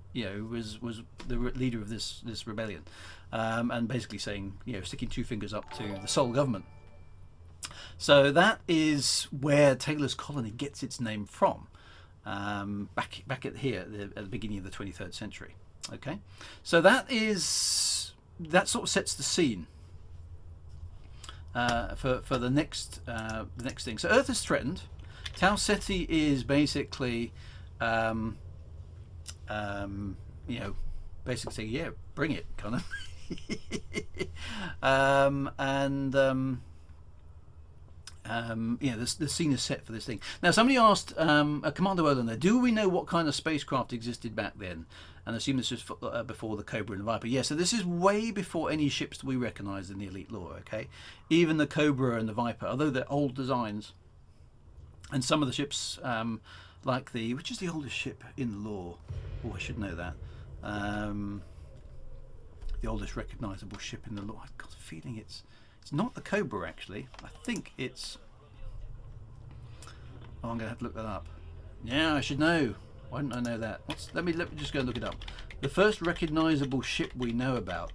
was the leader of this rebellion, and basically saying, sticking two fingers up to the Sol government. So that is where Taylor's colony gets its name from, back at the beginning of the 23rd century. Okay, so that sort of sets the scene for the next thing. So Earth is threatened. Tau Ceti is basically basically saying, yeah, bring it, kind of. The scene is set for this thing. Now, somebody asked Commander Olin there, do we know what kind of spacecraft existed back then? And I assume this was before the Cobra and the Viper. Yeah, so this is way before any ships that we recognise in the Elite lore, okay? Even the Cobra and the Viper, although they're old designs, and some of the ships, like which is the oldest ship in the lore? Oh, I should know that. The oldest recognisable ship in the lore. I've got a feeling it's not the Cobra, actually. I think it's... Oh, I'm going to have to look that up. Yeah, I should know. Why didn't I know that? Let me just go and look it up. The first recognisable ship we know about,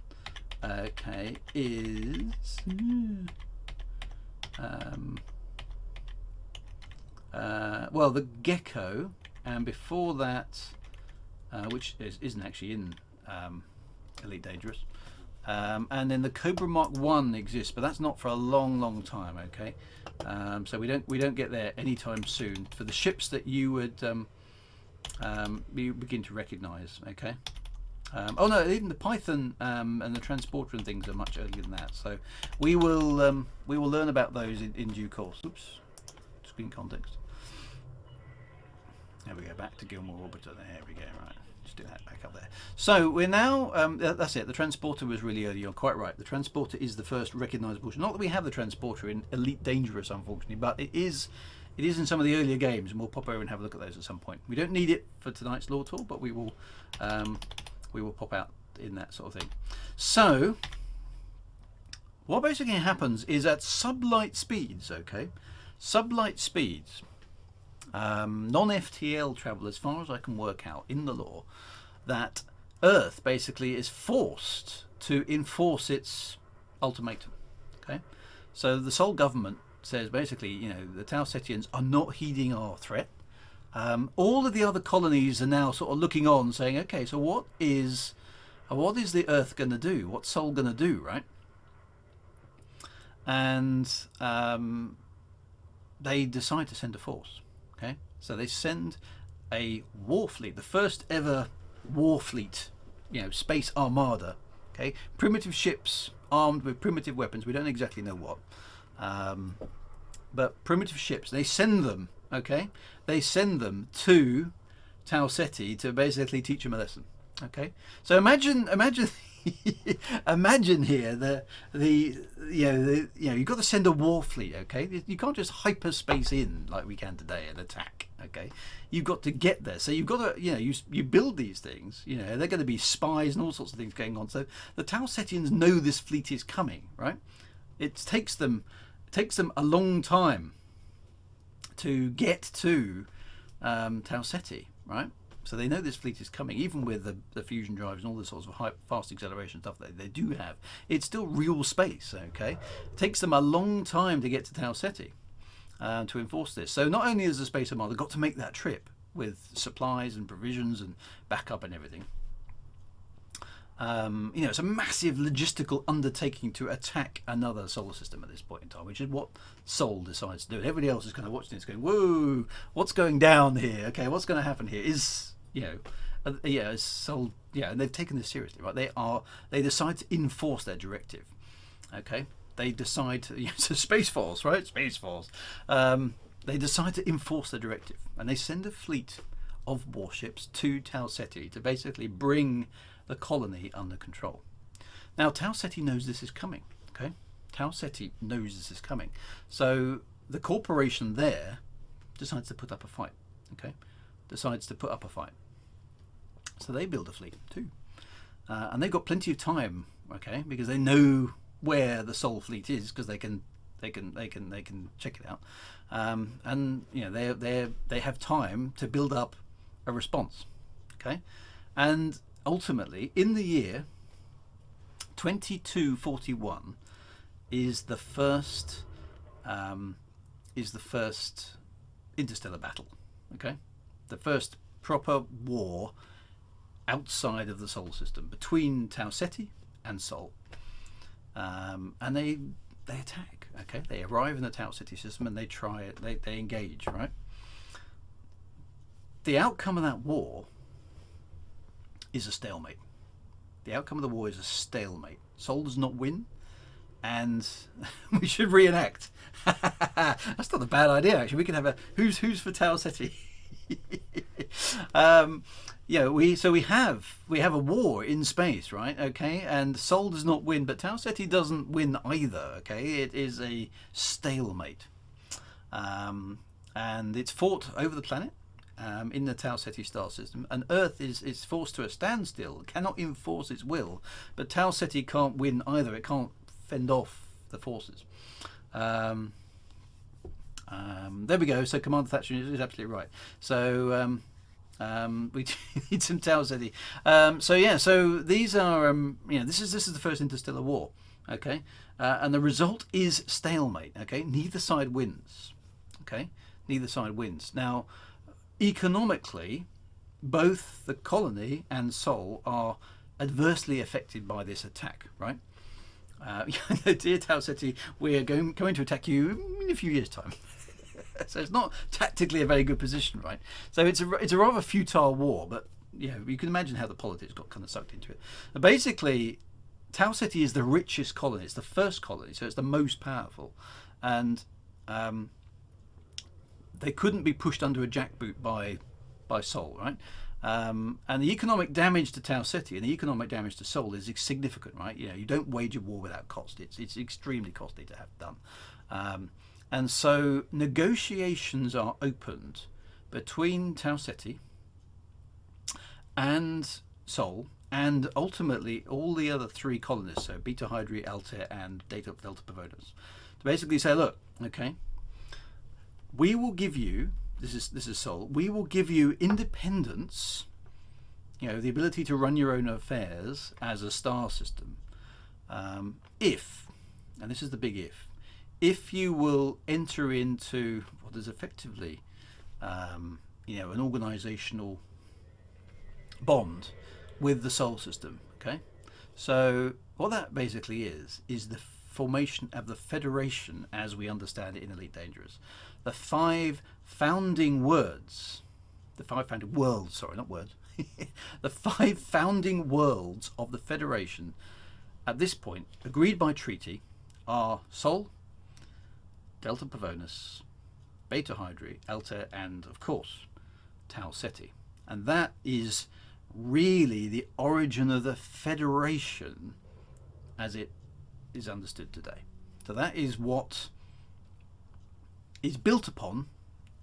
okay, is... well, the Gecko, and before that, which isn't actually in Elite Dangerous, and then the Cobra Mark 1 exists, but that's not for a long time. Okay, so we don't get there anytime soon for the ships that you would begin to recognise. Okay. Oh no, even the Python and the Transporter and things are much earlier than that. So we will learn about those in due course. Oops, screen context. There we go, back to Gilmore Orbiter. There we go, right. Just do that back up there. So we're now, that's it, the Transporter was really early. You're quite right. The Transporter is the first recognisable. Not that we have the Transporter in Elite Dangerous, unfortunately, but it is in some of the earlier games, and we'll pop over and have a look at those at some point. We don't need it for tonight's lore tour, but we will pop out in that sort of thing. So what basically happens is at sublight speeds, okay? Sublight speeds, non-FTL travel, as far as I can work out in the lore, that Earth basically is forced to enforce its ultimatum. Okay, so the Sol government says basically, the Tau Cetians are not heeding our threat. All of the other colonies are now sort of looking on, saying, okay, so what is the Earth going to do? What's Sol going to do, right? And they decide to send a force. Okay, so they send a war fleet, the first ever war fleet, space armada. Okay, primitive ships armed with primitive weapons. We don't exactly know what, but primitive ships. They send them. Okay, they send them to Tau Ceti to basically teach them a lesson. Okay, so imagine imagine here you've got to send a war fleet. Okay, you can't just hyperspace in like we can today and attack. Okay, you've got to get there. So you've got to you build these things. They're going to be spies and all sorts of things going on. So the Tau Cetians know this fleet is coming. Right, it takes them a long time to get to Tau Ceti. Right. So they know this fleet is coming, even with the fusion drives and all the sorts of fast acceleration stuff that they do have. It's still real space, okay? It takes them a long time to get to Tau Ceti to enforce this. So not only has the Space Armada got to make that trip, with supplies and provisions and backup and everything. It's a massive logistical undertaking to attack another solar system at this point in time, which is what Sol decides to do. And everybody else is kind of watching this, going, "Whoa, what's going down here? Okay, what's going to happen here?" Sol, and they've taken this seriously, right? They decide to enforce their directive. Okay, they decide to, it's a Space Force, right? Space Force. They decide to enforce their directive, and they send a fleet of warships to Tau Ceti to basically bring the colony under control. Now, Tau Ceti knows this is coming. Okay, Tau Ceti knows this is coming. So the corporation there decides to put up a fight. Okay, decides to put up a fight. So they build a fleet too, and they've got plenty of time. Okay, because they know where the Sol fleet is, because they can check it out, and they have time to build up a response. Okay, and ultimately, in the year 2241, is the first interstellar battle. Okay, the first proper war outside of the solar system between Tau Ceti and Sol, and they attack. Okay, they arrive in the Tau Ceti system and they try it. They engage. Right. The outcome of that war is a stalemate. The outcome of the war is a stalemate. Sol does not win, and we should reenact. That's not a bad idea, actually. We can have a who's for Tau Ceti. We have a war in space, right? Okay, and Sol does not win, but Tau Ceti doesn't win either. Okay, it is a stalemate, and it's fought over the planet. In the Tau Ceti star system, and Earth is forced to a standstill, cannot enforce its will, but Tau Ceti can't win either. It can't fend off the forces. There we go. So Commander Thatcher is absolutely right. So we need some Tau Ceti. So these are this is the first interstellar war. Okay, and the result is stalemate. Okay, neither side wins. Okay, neither side wins. Now, economically, both the colony and Sol are adversely affected by this attack, right? Dear Tau Ceti, we are going to attack you in a few years' time. So it's not tactically a very good position, right? So it's a rather futile war, but you can imagine how the politics got kind of sucked into it. But basically, Tau Ceti is the richest colony. It's the first colony, so it's the most powerful, and they couldn't be pushed under a jackboot by Sol, right? And the economic damage to Tau Ceti and the economic damage to Sol is significant, right? You don't wage a war without cost. It's extremely costly to have done. And so negotiations are opened between Tau Ceti and Sol, and ultimately all the other three colonists, so Beta Hydri, Altair, and Delta Pavonis, to basically say, look, okay, we will give you, this is Sol, we will give you independence, the ability to run your own affairs as a star system, if, and this is the big if you will enter into what is effectively an organizational bond with the Sol system. Okay, so what that basically is the formation of the Federation as we understand it in Elite Dangerous. The five founding worlds, the five founding worlds of the Federation at this point, agreed by treaty, are Sol, Delta Pavonis, Beta Hydri, Altair, and of course Tau Ceti. And that is really the origin of the Federation as it is understood today. So that is what is built upon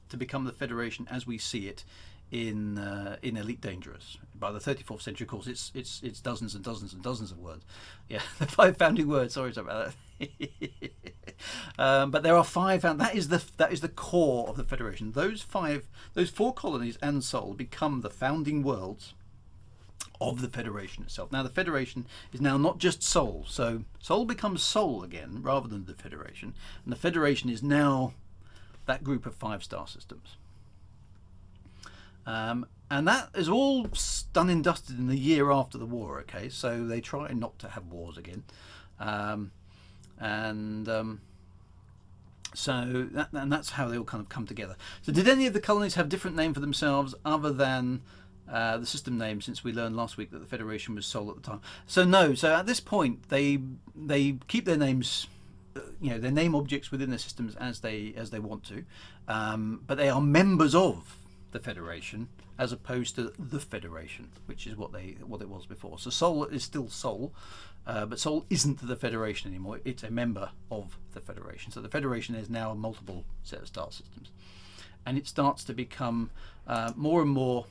to become the Federation as we see it in Elite Dangerous. By the 34th century, of course, it's dozens and dozens and dozens of words. Yeah, the five founding words. Sorry about that. But there are five. That is the core of the Federation. Those four colonies and Sol become the founding worlds of the Federation itself. Now the Federation is now not just Sol. So Sol becomes Sol again rather than the Federation, and the Federation is now that group of 5 star systems. And that is all done and dusted in the year after the war. Okay, so they try not to have wars again, so that's how they all kind of come together. So did any of the colonies have different name for themselves other than the system name, since we learned last week that the Federation was Sol at the time? So no. So at this point, they keep their names, their name objects within their systems as they want to, but they are members of the Federation as opposed to the Federation, which is what it was before. So Sol is still Sol, but Sol isn't the Federation anymore. It's a member of the Federation. So the Federation is now a multiple set of star systems, and it starts to become more and more.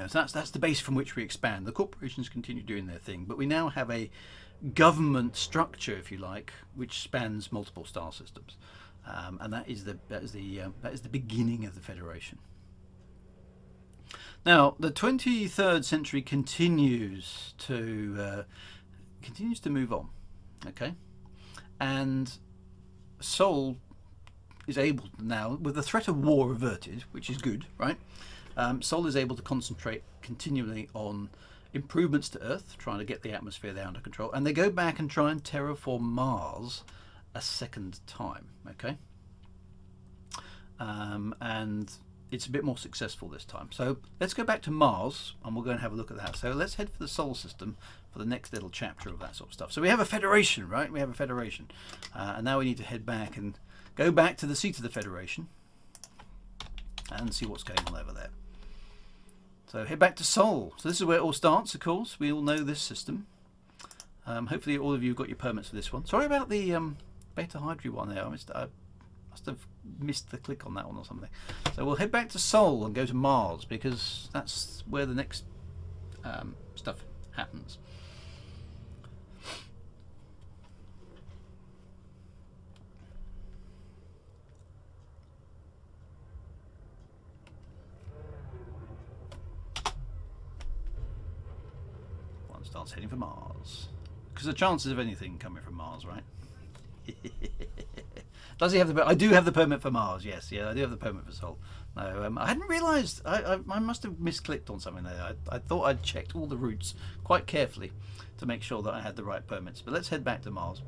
So that's the base from which we expand. The corporations continue doing their thing, but we now have a government structure, if you like, which spans multiple star systems, and that is the beginning of the Federation. Now, the 23rd century continues to move on, okay, and Sol is able now, with the threat of war averted, which is good, right? Sol is able to concentrate continually on improvements to Earth, trying to get the atmosphere there under control, and they go back and try and terraform Mars a second time, okay? And it's a bit more successful this time. So let's go back to Mars, and we'll go and have a look at that. So let's head for the Sol system for the next little chapter of that sort of stuff. So we have a Federation, right? We have a Federation. And now we need to head back and go back to the seat of the Federation and see what's going on over there. So head back to Sol. So this is where it all starts, of course. We all know this system. Hopefully all of you have got your permits for this one. Sorry about the Beta Hydri one there. I must have missed the click on that one or something. So we'll head back to Sol and go to Mars, because that's where the next stuff happens. Starts heading for Mars, because the chances of anything coming from Mars, right? Does he have the? I do have the permit for Mars. Yes, yeah, I do have the permit for Sol. No, I hadn't realised. I must have misclicked on something there. I thought I'd checked all the routes quite carefully to make sure that I had the right permits. But let's head back to Mars.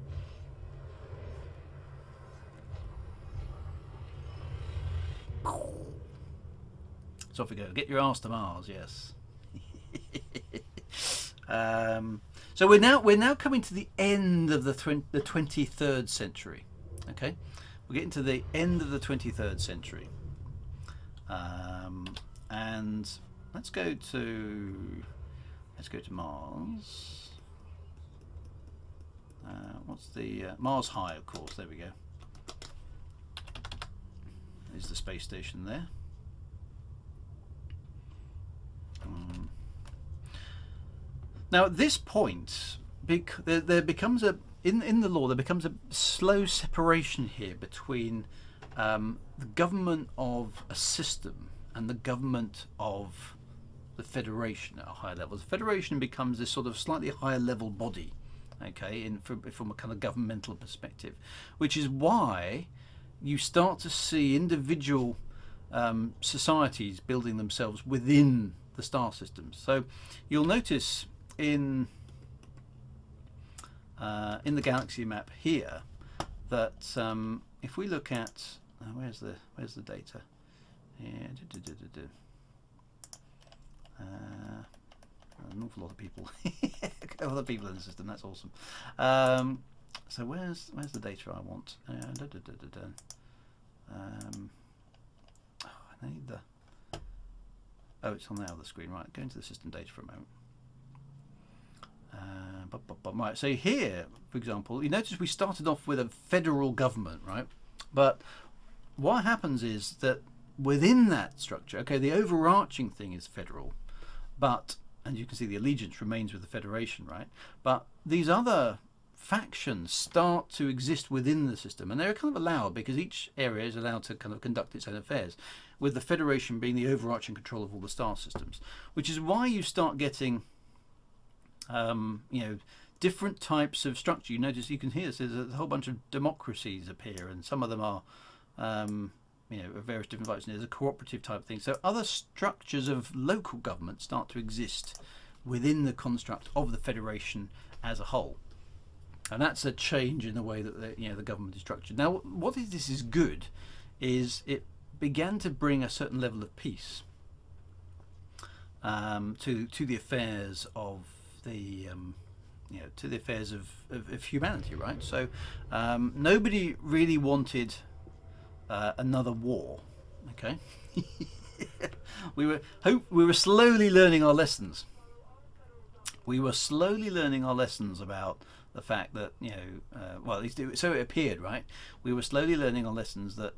So off we go. Get your ass to Mars. Yes. So we're now coming to the end of the 23rd century. Okay, we're getting to the end of the 23rd century, and let's go to Mars. What's the Mars High? Of course, there we go. There's the space station there. Now at this point, there becomes in the law there becomes a slow separation here between the government of a system and the government of the Federation at a higher level. The Federation becomes this sort of slightly higher level body, okay, from a kind of governmental perspective, which is why you start to see individual societies building themselves within the star systems. So you'll notice in the galaxy map here that if we look at where's the data? Yeah, an awful lot of people, other people in the system. That's awesome. So where's the data I want? I need the. Oh, it's on the other screen. Right, go into the system data for a moment. Right, so here, for example, you notice we started off with a federal government, right? But what happens is that within that structure, okay, the overarching thing is federal, but, and you can see the allegiance remains with the Federation, right? But these other factions start to exist within the system, and they're kind of allowed because each area is allowed to kind of conduct its own affairs, with the Federation being the overarching control of all the star systems, which is why you start getting different types of structure. You notice, you can hear there's a whole bunch of democracies appear, and some of them are of various different types. There's a cooperative type thing. So other structures of local government start to exist within the construct of the federation as a whole, and that's a change in the way that the government is structured. Now, this is good, is it began to bring a certain level of peace to the affairs of the to the affairs of humanity, right? So nobody really wanted another war. Okay, we were slowly learning our lessons. We were slowly learning our lessons about the fact that well, at least so it appeared, right? We were slowly learning our lessons that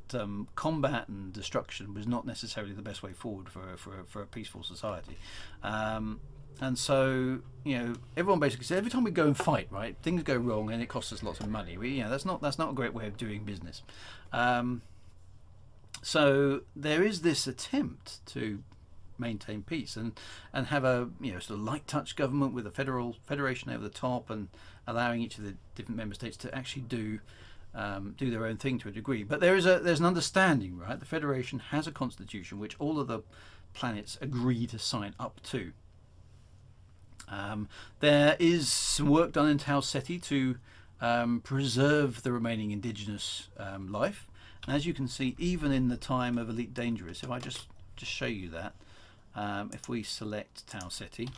combat and destruction was not necessarily the best way forward for a peaceful society. And so, everyone basically said every time we go and fight, right, things go wrong and it costs us lots of money. That's not a great way of doing business. So there is this attempt to maintain peace and have a sort of light touch government with a federation over the top, and allowing each of the different member states to actually do their own thing to a degree. But there's an understanding, right? The federation has a constitution which all of the planets agree to sign up to. There is some work done in Tau Ceti to preserve the remaining indigenous life. And as you can see, even in the time of Elite Dangerous, if I just show you that, if we select Tau Ceti,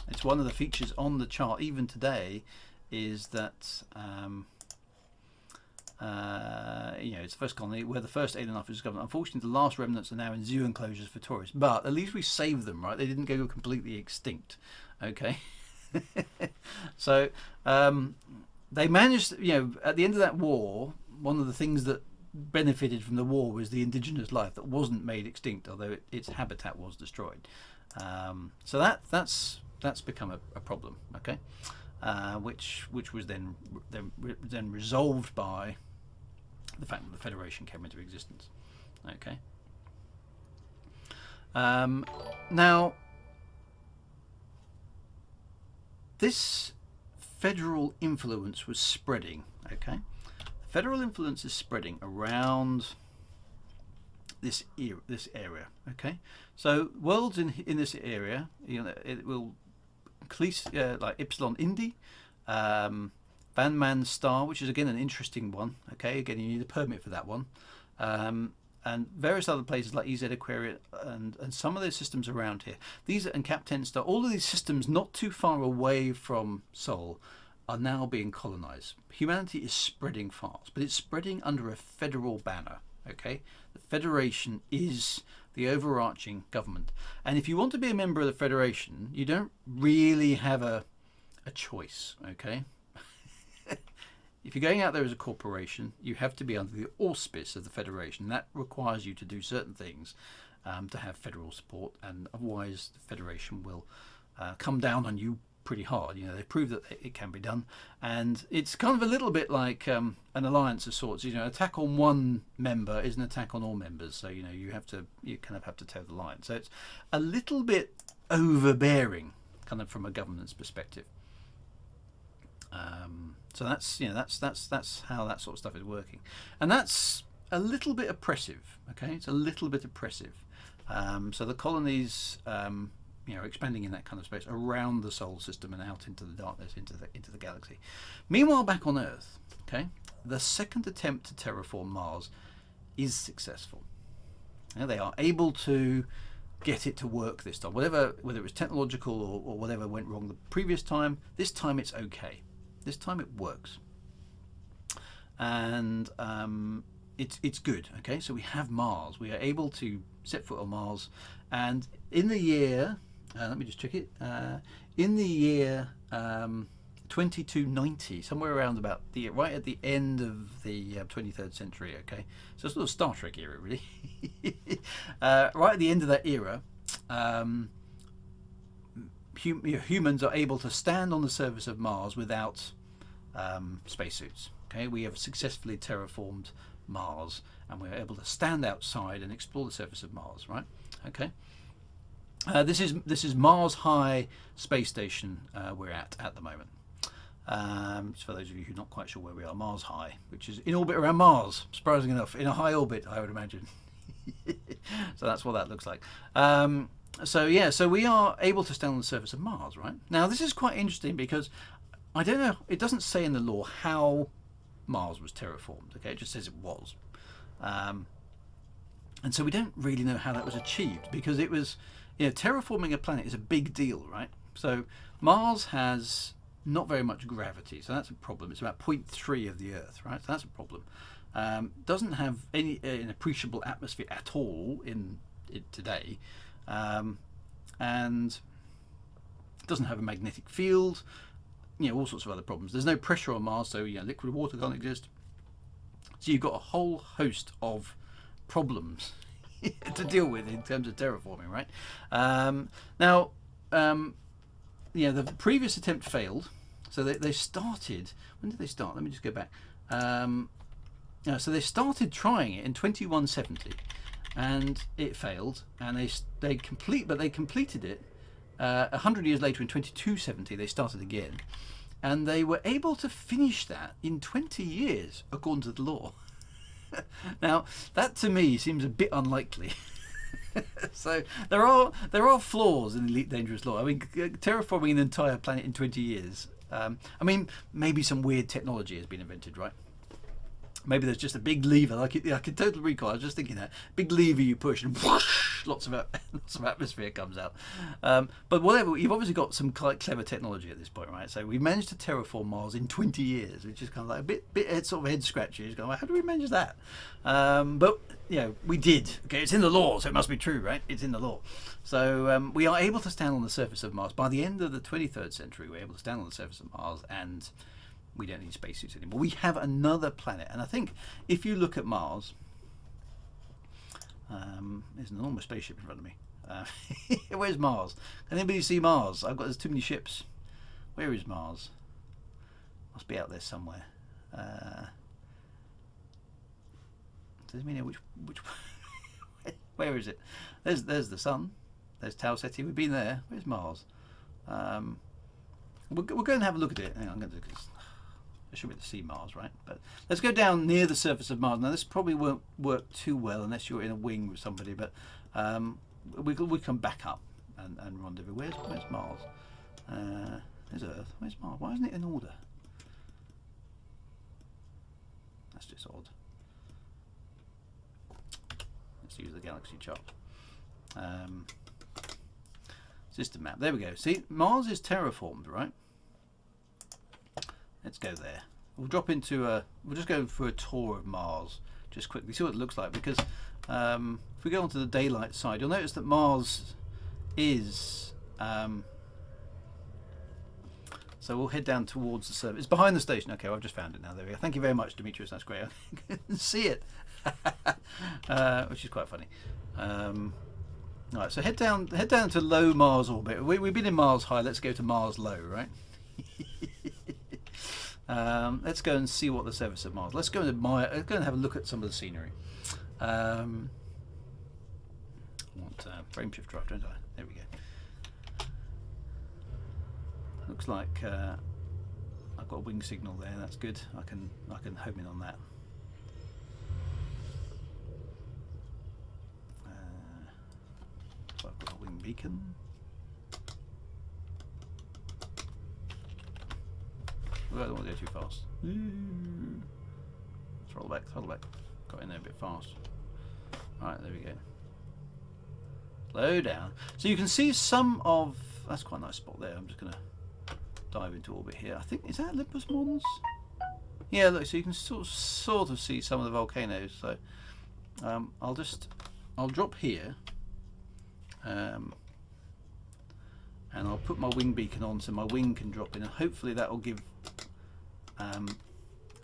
it's one of the features on the chart even today, is that it's the first colony where the first alien life was discovered. Unfortunately, the last remnants are now in zoo enclosures for tourists, but at least we saved them, right? They didn't go completely extinct. Okay. So they managed, at the end of that war, one of the things that benefited from the war was the indigenous life that wasn't made extinct, although its habitat was destroyed. So that's become a problem. Okay. Which was then resolved by the fact that the Federation came into existence. Okay. Now, this federal influence was spreading. Okay, federal influence is spreading around this area. Okay, so worlds in this area, it will increase like Epsilon Indi, Van Man Star, which is again an interesting one. Okay, again you need a permit for that one, and various other places like EZ Aquarius and some of those systems around here. These and Cap 10 Star, all of these systems not too far away from Sol, are now being colonized. Humanity is spreading fast, but it's spreading under a federal banner. Okay, the Federation is the overarching government, and if you want to be a member of the Federation, you don't really have a choice. Okay. If you're going out there as a corporation, you have to be under the auspice of the Federation. That requires you to do certain things to have federal support, and otherwise the Federation will come down on you pretty hard. They prove that it can be done, and it's kind of a little bit like an alliance of sorts. Attack on one member is an attack on all members, so you kind of have to toe the line. So it's a little bit overbearing, kind of from a governance perspective. So that's how that sort of stuff is working, and that's a little bit oppressive. Okay, it's a little bit oppressive. So the colonies, expanding in that kind of space around the solar system and out into the darkness, into the galaxy. Meanwhile, back on Earth, okay, the second attempt to terraform Mars is successful. They are able to get it to work this time. Whether it was technological or whatever went wrong the previous time, this time it's okay. This time it works, and it's good. Okay, so we have Mars. We are able to set foot on Mars, and in the year, let me just check it. In the year 2290, somewhere around about right at the end of the 23rd century. Okay, so sort of Star Trek era, really. Right at the end of that era. Humans are able to stand on the surface of Mars without spacesuits. Okay, we have successfully terraformed Mars, and we're able to stand outside and explore the surface of Mars. Right? Okay. This is Mars High space station we're at the moment. For those of you who are not quite sure where we are, Mars High, which is in orbit around Mars. Surprising enough, in a high orbit, I would imagine. So that's what that looks like. So yeah, so we are able to stand on the surface of Mars, right? Now this is quite interesting because I don't know, it doesn't say in the law how Mars was terraformed, okay? It just says it was. And so we don't really know how that was achieved, because it was, terraforming a planet is a big deal, right? So Mars has not very much gravity, so that's a problem. It's about 0.3 of the Earth, right? So that's a problem. Doesn't have any an appreciable atmosphere at all in it today, and doesn't have a magnetic field. All sorts of other problems. There's no pressure on Mars, so liquid water can't exist. So you've got a whole host of problems to deal with in terms of terraforming, right? Now, the previous attempt failed. So they started. When did they start? Let me just go back. So they started trying it in 2170, and it failed. And they completed it 100 years later in 2270. They started again, and they were able to finish that in 20 years according to the law. Now that to me seems a bit unlikely. So there are flaws in Elite Dangerous Law. I mean, terraforming an entire planet in 20 years. I mean, maybe some weird technology has been invented, right? Maybe there's just a big lever, like I can totally recall. I was just thinking that big lever you push and whoosh, lots of atmosphere comes out. But whatever, you've obviously got some quite clever technology at this point, right? So we managed to terraform Mars in 20 years, which is kind of like a bit sort of head scratchy. Going, well, how do we manage that? But we did. Okay, it's in the law, so it must be true, right? It's in the law. So we are able to stand on the surface of Mars. By the end of the 23rd century, we're able to stand on the surface of Mars, and we don't need spacesuits anymore. We have another planet, and I think if you look at Mars, there's an enormous spaceship in front of me. Where's Mars? Can anybody see Mars? There's too many ships. Where is Mars? Must be out there somewhere. Does me know which where is it? There's the sun. There's Tau Ceti. We've been there. Where's Mars? We'll go and have a look at it. Hang on, I'm going to. I should be able to see Mars, right? But let's go down near the surface of Mars. Now this probably won't work too well unless you're in a wing with somebody, but we come back up and rendezvous. Where's Mars? There's Earth. Where's Mars? Why isn't it in order? That's just odd. Let's use the galaxy chart. System map. There we go. See, Mars is terraformed, right? Let's go there. We'll drop into we'll just go for a tour of Mars, just quickly, see what it looks like, because if we go onto the daylight side, you'll notice that Mars is, so we'll head down towards the surface. It's behind the station. Okay, well, I've just found it now. There we go. Thank you very much, Demetrius. That's great. I can see it, which is quite funny. Right, so head down to low Mars orbit. We've been in Mars high. Let's go to Mars low, right? Let's go and see what the surface of Mars. Let's go and admire. Let's go and have a look at some of the scenery. I want frame shift drive, don't I? There we go. Looks like I've got a wing signal there. That's good. I can home in on that. So I've got a wing beacon. I don't want to go too fast. Throttle back. Got in there a bit fast. Alright, there we go. Slow down. So you can see some of... That's quite a nice spot there. I'm just going to dive into orbit here. I think... Is that Olympus Mons? Yeah, look, so you can sort of see some of the volcanoes. So I'll drop here. And I'll put my wing beacon on so my wing can drop in, and hopefully that will give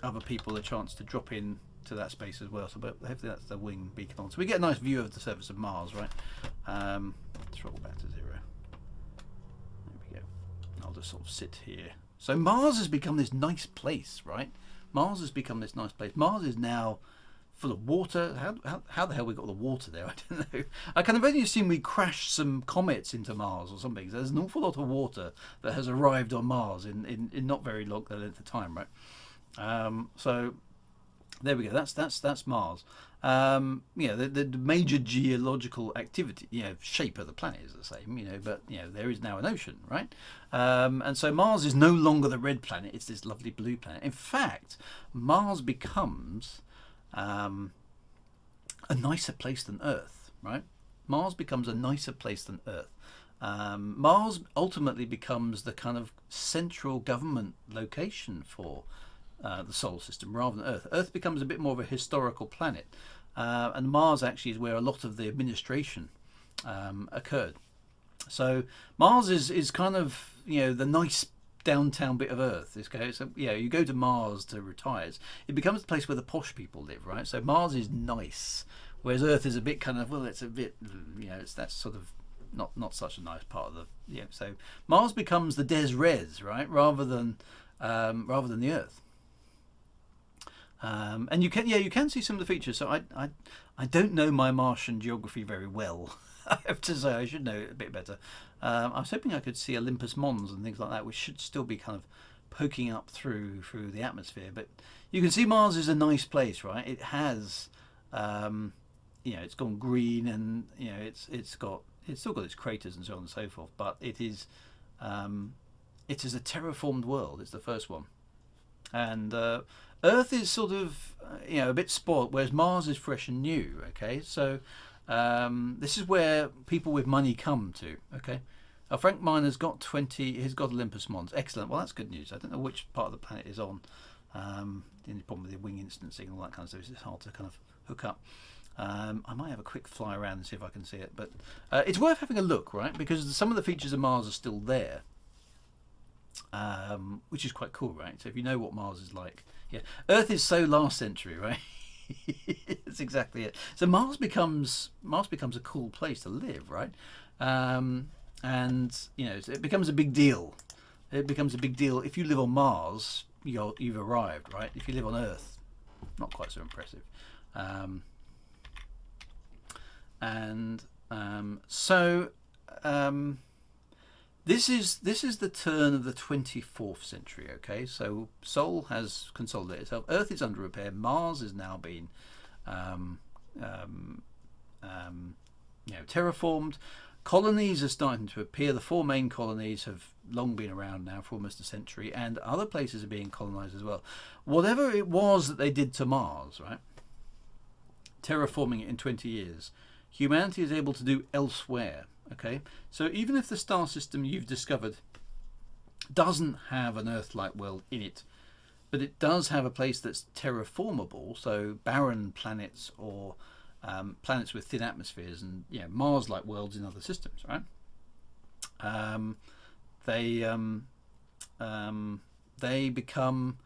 other people a chance to drop in to that space as well. So, but hopefully that's the wing beacon on, so we get a nice view of the surface of Mars, right? Throttle back to 0. There we go. I'll just sort of sit here. So Mars has become this nice place, right? Mars has become this nice place. Mars is now full of water. How the hell we got the water there? I don't know. I can only assume we crashed some comets into Mars or something. There's an awful lot of water that has arrived on Mars in not very long length of time, right? So there we go. That's Mars. The major geological activity, shape of the planet is the same, but there is now an ocean, right? And so Mars is no longer the red planet; it's this lovely blue planet. In fact, Mars becomes a nicer place than Earth, right? Mars becomes a nicer place than Earth. Mars ultimately becomes the kind of central government location for the solar system rather than Earth. Earth becomes a bit more of a historical planet, and Mars actually is where a lot of the administration occurred. So Mars is kind of the nice downtown bit of Earth. So you go to Mars to retire. It becomes the place where the posh people live, right? So Mars is nice, whereas Earth is a bit kind of it's a bit it's that sort of not such a nice part of the So Mars becomes the des res, right, rather than the Earth. And you can see some of the features. So I don't know my Martian geography very well. I have to say I should know it a bit better. I was hoping I could see Olympus Mons and things like that, which should still be kind of poking up through the atmosphere. But you can see Mars is a nice place, right? It has, it's gone green, and it's still got its craters and so on and so forth. But it is a terraformed world. It's the first one, and Earth is sort of a bit spoilt, whereas Mars is fresh and new. Okay, so this is where people with money come to. Okay, Frank Miner's got 20. He's got Olympus Mons. Excellent. Well, that's good news. I don't know which part of the planet is on. The only problem with the wing instancing and all that kind of stuff is it's hard to kind of hook up. I might have a quick fly around and see if I can see it, but it's worth having a look, right? Because some of the features of Mars are still there, which is quite cool, right? So if you know what Mars is like, Earth is so last century, right? That's exactly it. So Mars becomes a cool place to live, right? And it becomes a big deal. It becomes a big deal if you live on Mars. You've arrived, right? If you live on Earth, not quite so impressive. This is the turn of the 24th century. Okay, so Sol has consolidated itself. Earth is under repair. Mars is now being terraformed. Colonies are starting to appear. The 4 main colonies have long been around now for almost a century, and other places are being colonized as well. Whatever it was that they did to Mars, right, terraforming it in 20 years, humanity is able to do elsewhere. Okay, so even if the star system you've discovered doesn't have an Earth-like world in it, but it does have a place that's terraformable, so barren planets or planets with thin atmospheres, and Mars-like worlds in other systems, right? They become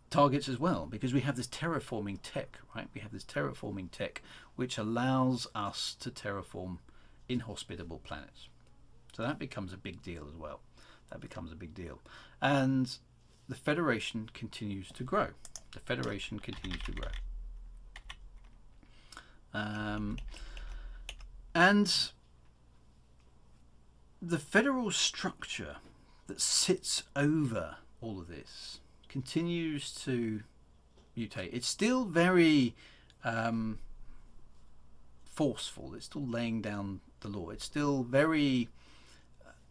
targets as well, because we have this terraforming tech, right? We have this terraforming tech which allows us to terraform inhospitable planets. So that becomes a big deal as well. That becomes a big deal. And the Federation continues to grow. The Federation continues to grow. And the federal structure that sits over all of this continues to mutate. It's still very forceful. It's still laying down the law. It's still very,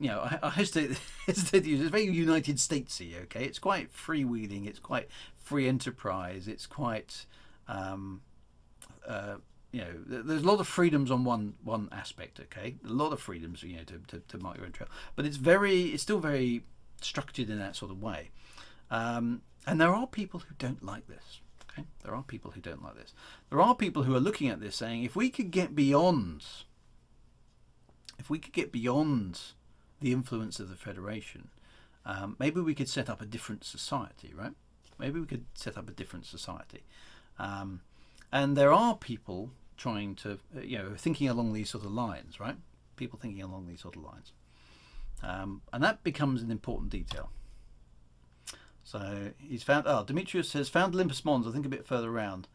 I hesitate to use it. It's very United Statesy. Okay, it's quite freewheeling. It's quite free enterprise. It's quite, there's a lot of freedoms on one aspect. Okay, a lot of freedoms, to mark your own trail. But it's still very structured in that sort of way. And there are people who don't like this. Okay, there are people who don't like this. There are people who are looking at this saying, if we could get beyond the influence of the Federation, maybe we could set up a different society, right? Maybe we could set up a different society. And there are people trying to, thinking along these sort of lines, right? People thinking along these sort of lines. And that becomes an important detail. So he's found. Demetrius has found Olympus Mons. I think a bit further around.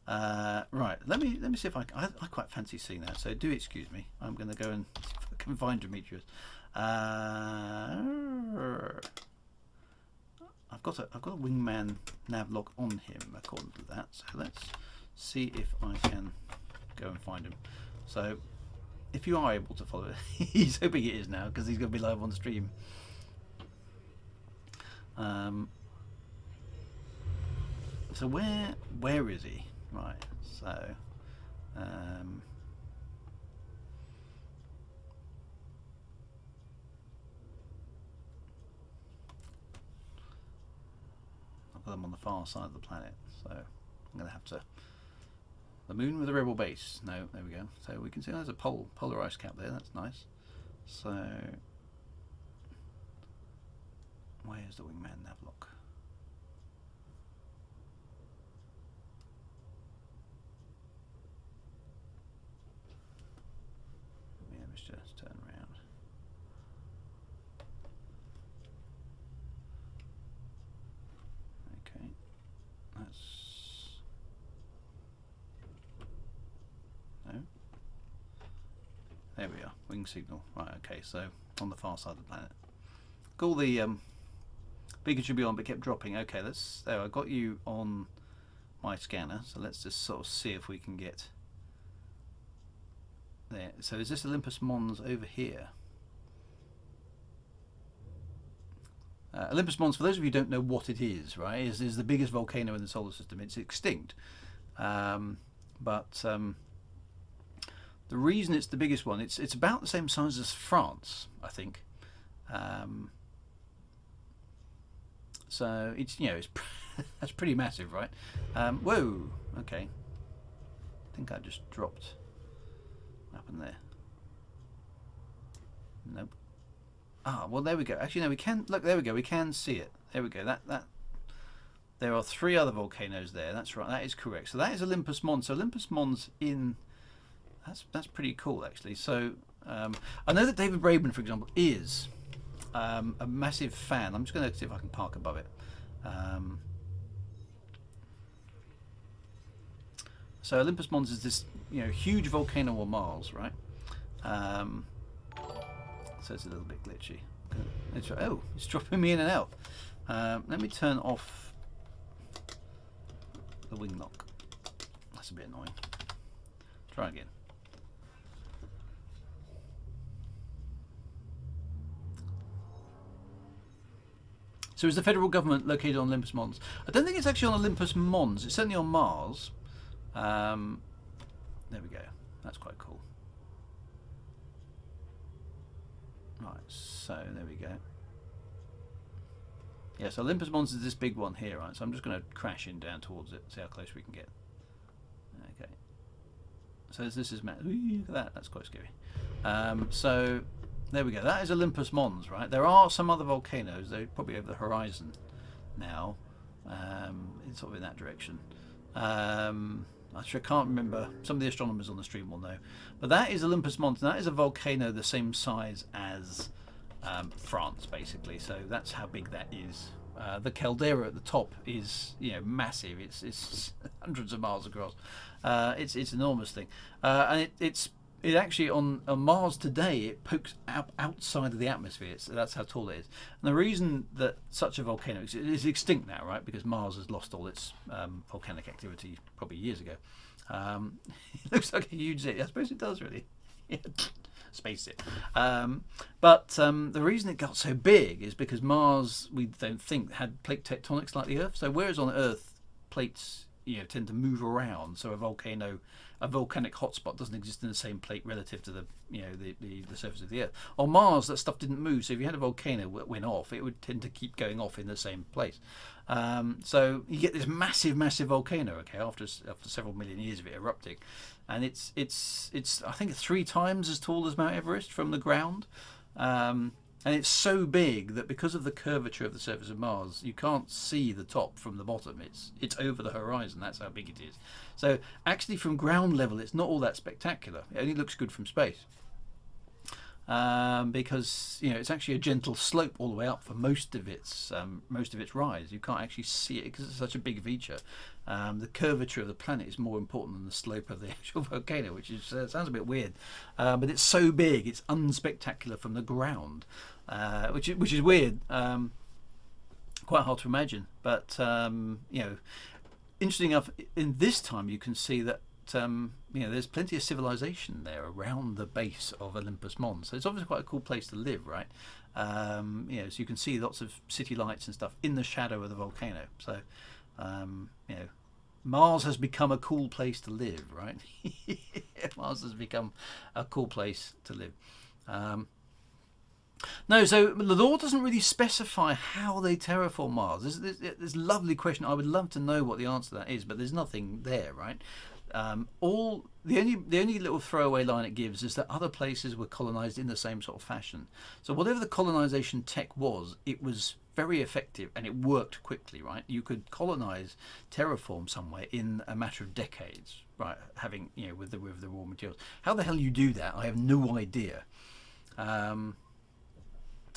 Right. Let me see if I quite fancy seeing that. So do excuse me. I'm going to go and see if I can find Demetrius. I've got a wingman navlog on him according to that. So let's see if I can go and find him. So if you are able to follow it, he's hoping it is now because he's going to be live on stream. So where is he? Right. So I've got them on the far side of the planet. So I'm going to have to. The moon with a rebel base. No, there we go. So we can see there's a polar ice cap there. That's nice. So where's the wingman navlock? Yeah, let's just turn around. Okay, that's no. There we are. Wing signal. Right. Okay. So on the far side of the planet. All the beacon should be on, but kept dropping. Okay, there. I got you on my scanner, so let's just sort of see if we can get there. So is this Olympus Mons over here? Olympus Mons, for those of you who don't know what it is, right, is the biggest volcano in the solar system. It's extinct, but the reason it's the biggest one, it's about the same size as France, I think. So it's it's that's pretty massive, right? Whoa, okay. I think I just dropped. What happened there? Nope. Ah, well there we go. Actually, no, we can look. There we go. We can see it. There we go. That. There are 3 other volcanoes there. That's right. That is correct. So that is Olympus Mons. So Olympus Mons in. That's pretty cool actually. So I know that David Braben, for example, is. A massive fan. I'm just going to see if I can park above it. So Olympus Mons is this huge volcano on Mars, right? So it's a little bit glitchy. Oh, it's dropping me in and out. Let me turn off the wing lock. That's a bit annoying. Try again. So is the federal government located on Olympus Mons? I don't think it's actually on Olympus Mons. It's certainly on Mars. There we go. That's quite cool. Right, so there we go. Yeah, so Olympus Mons is this big one here, right? So I'm just going to crash in down towards it, see how close we can get. Okay. So this is look at that. That's quite scary. So there we go. That is Olympus Mons, right? There are some other volcanoes. They're probably over the horizon now, sort of in that direction. Actually, I can't remember. Some of the astronomers on the stream will know. But that is Olympus Mons. That is a volcano the same size as France, basically. So that's how big that is. The caldera at the top is, massive. It's hundreds of miles across. It's an enormous thing, and it actually on Mars today it pokes out outside of the atmosphere. So that's how tall it is. And the reason that such a volcano is extinct now, right? Because Mars has lost all its volcanic activity probably years ago. It looks like a huge city. I suppose it does really. Space it. But the reason it got so big is because Mars, we don't think, had plate tectonics like the Earth. So whereas on Earth plates tend to move around, so a volcanic hotspot doesn't exist in the same plate relative to the the surface of the Earth. On Mars, that stuff didn't move, so if you had a volcano that went off, it would tend to keep going off in the same place. So you get this massive volcano, okay, after several million years of it erupting, and it's I think 3 times as tall as Mount Everest from the ground. And it's so big that because of the curvature of the surface of Mars, you can't see the top from the bottom. It's over the horizon. That's how big it is. So actually, from ground level, it's not all that spectacular. It only looks good from space, because it's actually a gentle slope all the way up for most of its rise. You can't actually see it because it's such a big feature. The curvature of the planet is more important than the slope of the actual volcano, which is sounds a bit weird, but it's so big, it's unspectacular from the ground, which is weird. Quite hard to imagine, but interesting enough, in this time you can see that there's plenty of civilization there around the base of Olympus Mons. So it's obviously quite a cool place to live, right? So you can see lots of city lights and stuff in the shadow of the volcano. So Mars has become a cool place to live, right? Mars has become a cool place to live. No, so the law doesn't really specify how they terraform Mars. There's a lovely question. I would love to know what the answer to that is, but there's nothing there, right? The only little throwaway line it gives is that other places were colonized in the same sort of fashion. So whatever the colonization tech was, it was very effective and it worked quickly, right? You could colonize, terraform somewhere in a matter of decades, right? Having with the raw materials. How the hell you do that? I have no idea.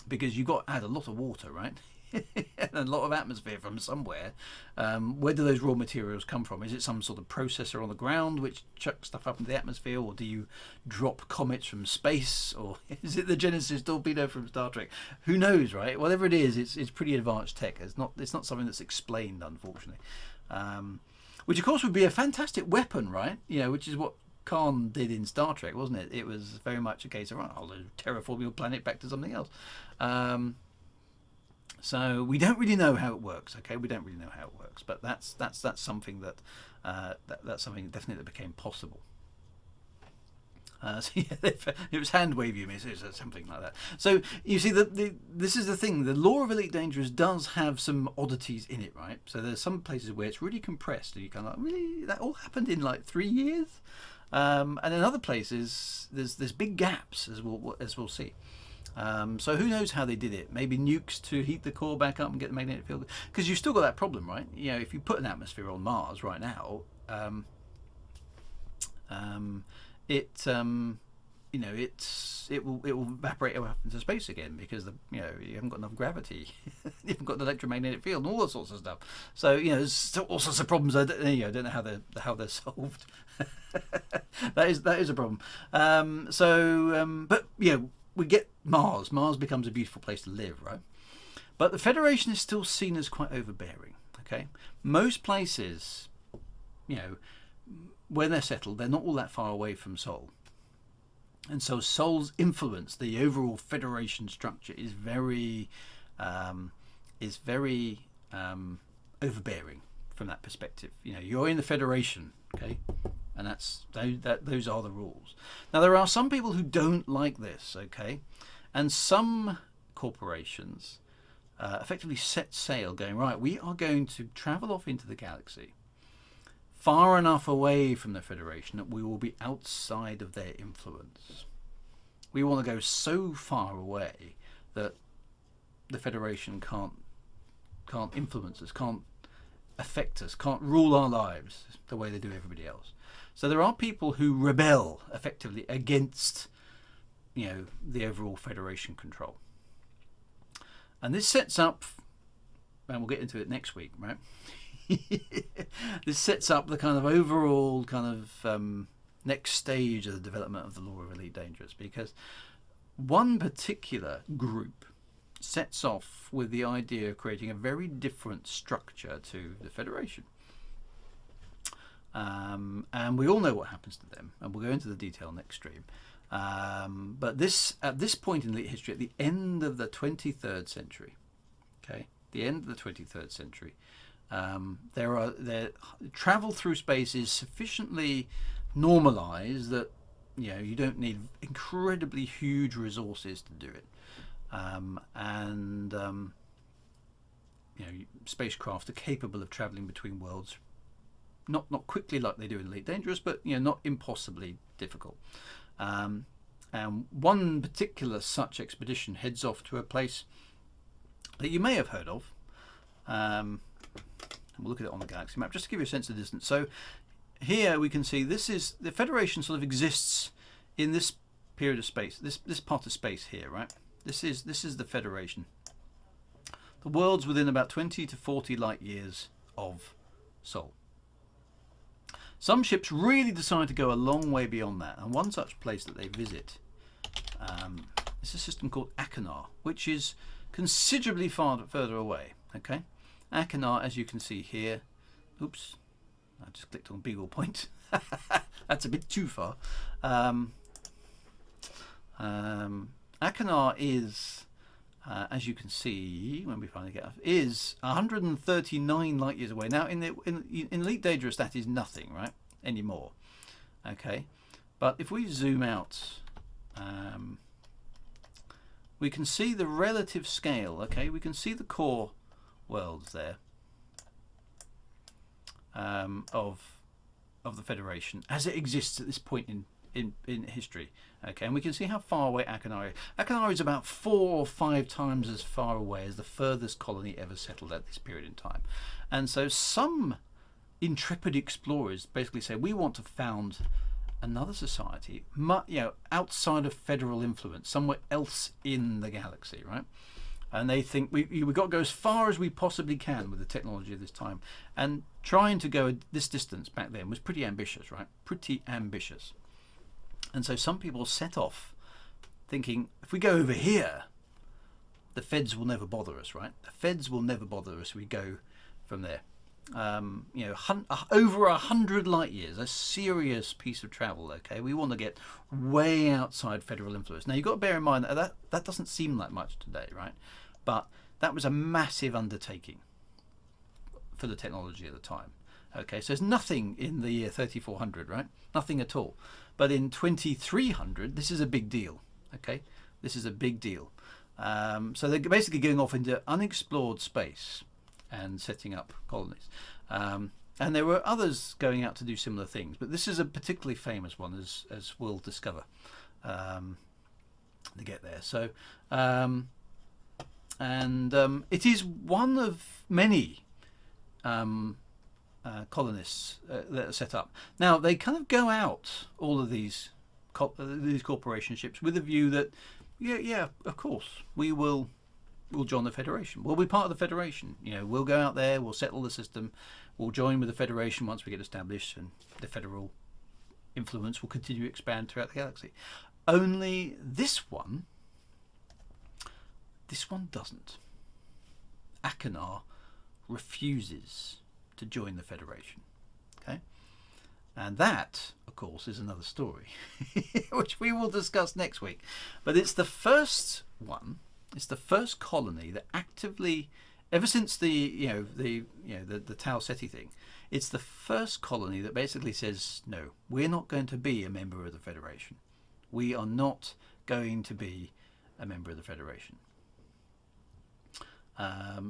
Because you've got to add a lot of water, right? And a lot of atmosphere from somewhere. Where do those raw materials come from? Is it some sort of processor on the ground which chucks stuff up into the atmosphere, or do you drop comets from space, or is it the Genesis torpedo from Star Trek? Who knows, right? Whatever it is, it's pretty advanced tech. It's not something that's explained, unfortunately. Which of course would be a fantastic weapon, right? Which is what Khan did in Star Trek, wasn't it? It was very much a case of, I'll terraform your planet back to something else. So we don't really know how it works. Okay, we don't really know how it works, but that's something that's something definitely that became possible. So yeah, it was hand wavy, something like that. So you see that this is the thing. The law of Elite Dangerous does have some oddities in it, right? So there's some places where it's really compressed, and you kind of like, really, that all happened in like 3 years. And in other places, there's big gaps, as we'll see. So who knows how they did it? Maybe nukes to heat the core back up and get the magnetic field. Because you've still got that problem, right? If you put an atmosphere on Mars right now, it will evaporate up into space again, because you haven't got enough gravity, you haven't got the electromagnetic field and all that sorts of stuff. So there's still all sorts of problems. I don't know how they're solved. that is a problem. But we get Mars. Mars becomes a beautiful place to live, right? But the Federation is still seen as quite overbearing. Okay, most places, where they're settled, they're not all that far away from Sol. And so Sol's influence, the overall Federation structure, is very overbearing from that perspective. You're in the Federation, okay, and those are the rules. Now there are some people who don't like this, okay, and some corporations effectively set sail, going, right, we are going to travel off into the galaxy, far enough away from the Federation that we will be outside of their influence. We want to go so far away that the Federation can't influence us, can't affect us, can't rule our lives the way they do everybody else. So there are people who rebel effectively against the overall Federation control. And this sets up, and we'll get into it next week, right? This sets up the kind of overall next stage of the development of the law of Elite Dangerous, because one particular group sets off with the idea of creating a very different structure to the Federation. And we all know what happens to them, and we'll go into the detail next stream. But at this point in elite history, at the end of the 23rd century, okay, the end of the 23rd century, travel through space is sufficiently normalized that you don't need incredibly huge resources to do it, spacecraft are capable of traveling between worlds, not quickly like they do in Elite Dangerous, but not impossibly difficult. And one particular such expedition heads off to a place that you may have heard of. We'll look at it on the galaxy map just to give you a sense of distance. So here we can see this is the Federation sort of exists in this period of space, this part of space here, right? This is the Federation. The world's within about 20 to 40 light years of Sol. Some ships really decide to go a long way beyond that, and one such place that they visit is a system called Achenar, which is considerably further away. Okay, Achenar, as you can see here, oops, I just clicked on Beagle Point. That's a bit too far. Achenar is, as you can see when we finally get up, is 139 light years away. Now, in Elite Dangerous, that is nothing, right, anymore. Okay, but if we zoom out, we can see the relative scale. Okay, we can see the core worlds there of the Federation as it exists at this point in history. Okay, and we can see how far away Achenar is. Achenar is about 4 or 5 times as far away as the furthest colony ever settled at this period in time. And so some intrepid explorers basically say, we want to found another society, outside of federal influence, somewhere else in the galaxy, right? And they think we've got to go as far as we possibly can with the technology of this time. And trying to go this distance back then was pretty ambitious, right? Pretty ambitious. And so some people set off thinking, if we go over here, the feds will never bother us, right? The feds will never bother us. We go from there. Over 100 light years, a serious piece of travel. Okay, we want to get way outside federal influence. Now you've got to bear in mind that doesn't seem like much today, right? But that was a massive undertaking for the technology at the time. Okay, so there's nothing in the year 3400, right? Nothing at all. But in 2300, this is a big deal. Okay, this is a big deal. So they're basically going off into unexplored space and setting up colonies. And there were others going out to do similar things, but this is a particularly famous one, as we'll discover to get there. So, it is one of many colonists that are set up. Now, they kind of go out, all of these corporation ships, with a view that, yeah, of course, we'll join the Federation. We'll be part of the Federation. We'll go out there, we'll settle the system, we'll join with the Federation once we get established, and the federal influence will continue to expand throughout the galaxy. Only this one doesn't. Achenar refuses to join the Federation. Okay? And that, of course, is another story, which we will discuss next week. But it's the first one. It's the first colony that actively, ever since the Tau Ceti thing, it's the first colony that basically says, no, we're not going to be a member of the Federation. We are not going to be a member of the Federation.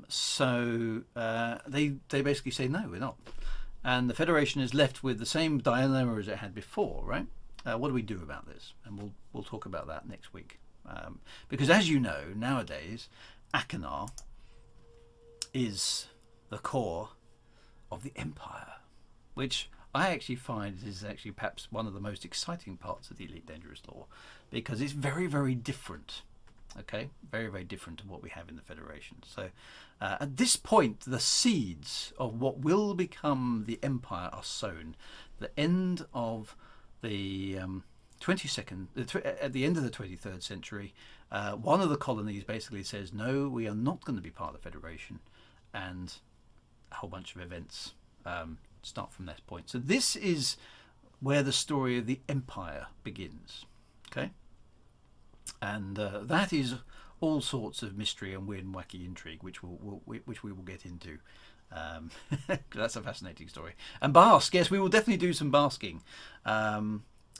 So they basically say, no, we're not. And the Federation is left with the same dilemma as it had before, right? What do we do about this? And we'll talk about that next week. Because as you know, nowadays, Achenar is the core of the Empire, which I actually find is actually perhaps one of the most exciting parts of the Elite Dangerous lore, because it's very, very different. Okay, very, very different to what we have in the Federation. So at this point, the seeds of what will become the Empire are sown. The end of the 22nd, at the end of the 23rd century, one of the colonies basically says, no, we are not going to be part of the Federation, and a whole bunch of events start from that point. So this is where the story of the Empire begins. Okay, and that is all sorts of mystery and weird and wacky intrigue, which we will get into. That's a fascinating story. And bask, yes, we will definitely do some basking.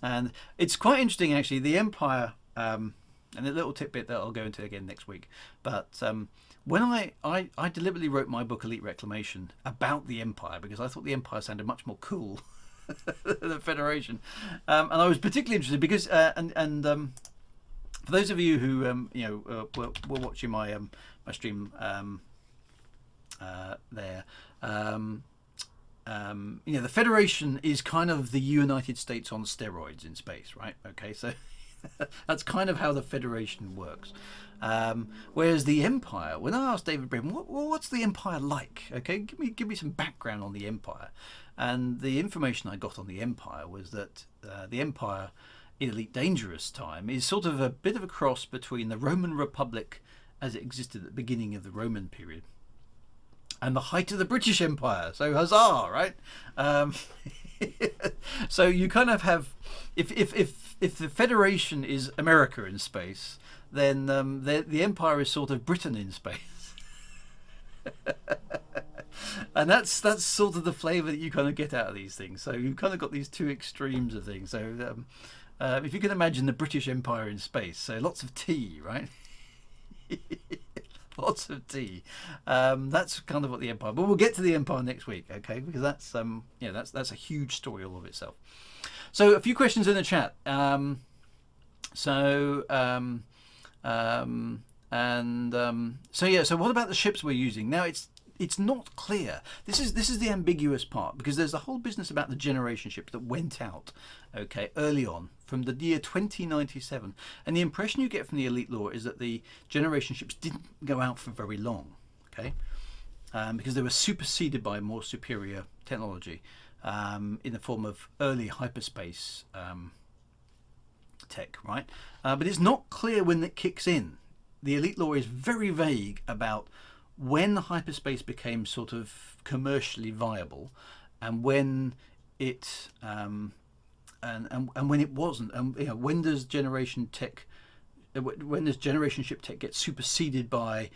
And it's quite interesting, actually, the Empire, and a little tidbit that I'll go into again next week. But when I deliberately wrote my book, Elite Reclamation, about the Empire, because I thought the Empire sounded much more cool than the Federation. And I was particularly interested because, for those of you who, were watching my stream there, the Federation is kind of the United States on steroids in space, right? Okay, so that's kind of how the Federation works. Whereas the Empire, when I asked David Brim, what's the Empire like? Okay, give me some background on the Empire. And the information I got on the Empire was that the Empire in Elite Dangerous time is sort of a bit of a cross between the Roman Republic as it existed at the beginning of the Roman period, and the height of the British Empire. So huzzah, right? So you kind of have, if the Federation is America in space, then the Empire is sort of Britain in space. And that's sort of the flavour that you kind of get out of these things. So you've kind of got these two extremes of things. So if you can imagine the British Empire in space, so lots of tea, right? Lots of tea. That's kind of what the Empire. But we'll get to the Empire next week, okay? Because that's that's a huge story all of itself. So a few questions in the chat. So what about the ships we're using now? It's not clear. This is the ambiguous part, because there's a whole business about the generation ship that went out, okay, early on from the year 2097, and the impression you get from the elite lore is that the generation ships didn't go out for very long, okay, because they were superseded by more superior technology in the form of early hyperspace tech, right? But it's not clear when it kicks in. The elite lore is very vague about when hyperspace became sort of commercially viable, and when it and when it wasn't, and when does generation ship tech get superseded by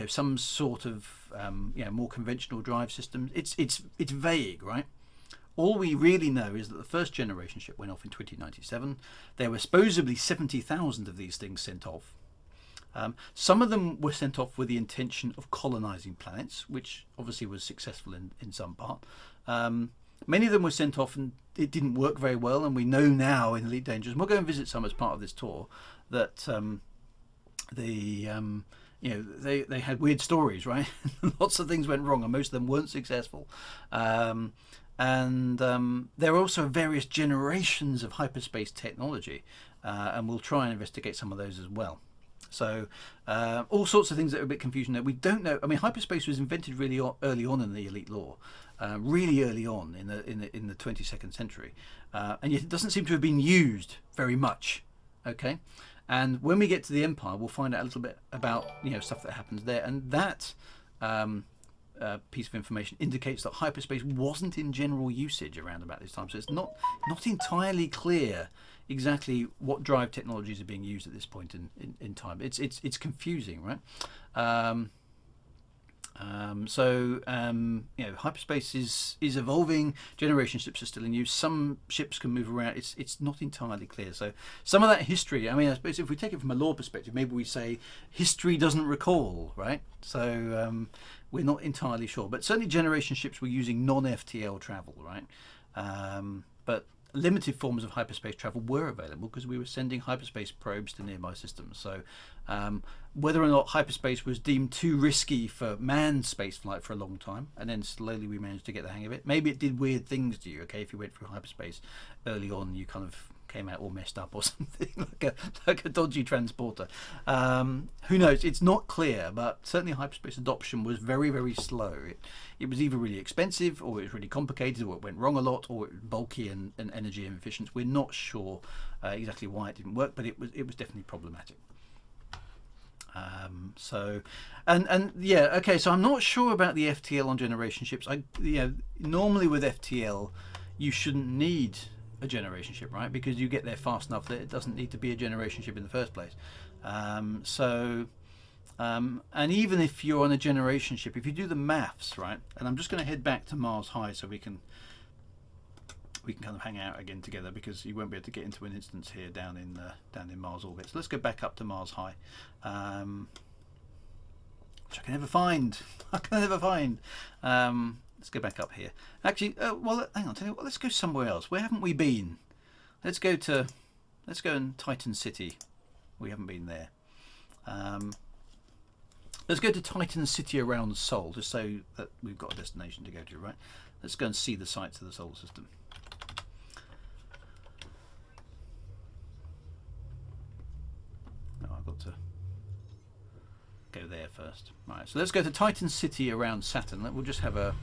some sort of more conventional drive systems? It's vague, right? All we really know is that the first generation ship went off in 2097. There were supposedly 70,000 of these things sent off. Some of them were sent off with the intention of colonizing planets, which obviously was successful in some part. Many of them were sent off and it didn't work very well, and we know now in Elite Dangerous, and we'll go and visit some as part of this tour, that they had weird stories, right? Lots of things went wrong, and most of them weren't successful. And there are also various generations of hyperspace technology, and we'll try and investigate some of those as well. So all sorts of things that are a bit confusing there. We don't know. I mean, hyperspace was invented really early on in the elite lore, really early on in the 22nd century, and yet it doesn't seem to have been used very much. Okay, and when we get to the Empire, we'll find out a little bit about stuff that happens there, and that piece of information indicates that hyperspace wasn't in general usage around about this time. So it's not entirely clear exactly what drive technologies are being used at this point in time. It's confusing, right? Hyperspace is evolving. Generation ships are still in use. Some ships can move around. It's not entirely clear. So some of that history, I mean, I suppose if we take it from a lore perspective, maybe we say history doesn't recall, right? So we're not entirely sure. But certainly generation ships were using non-FTL travel, right? But limited forms of hyperspace travel were available because we were sending hyperspace probes to nearby systems. So whether or not hyperspace was deemed too risky for manned spaceflight for a long time, and then slowly we managed to get the hang of it. Maybe it did weird things to you. Okay, if you went through hyperspace early on, you kind of came out all messed up or something, like a dodgy transporter. Who knows? It's not clear, but certainly hyperspace adoption was very, very slow. It was either really expensive, or it was really complicated, or it went wrong a lot, or it was bulky and energy inefficient. We're not sure exactly why it didn't work, but it was definitely problematic. So I'm not sure about the FTL on generation ships. Normally with FTL you shouldn't need a generation ship, right? Because you get there fast enough that it doesn't need to be a generation ship in the first place. And even if you're on a generation ship, if you do the maths, right? And I'm just going to head back to Mars High so we can kind of hang out again together, because you won't be able to get into an instance here down in Mars orbit. So let's go back up to Mars High, which I can never find. Let's go back up here. Actually, hang on. Tell you what, let's go somewhere else. Where haven't we been? Let's go in Titan City. We haven't been there. Let's go to Titan City around Sol, just so that we've got a destination to go to, right? Let's go and see the sights of the solar system. Oh, I've got to go there first. Right, so let's go to Titan City around Saturn. We'll just have a...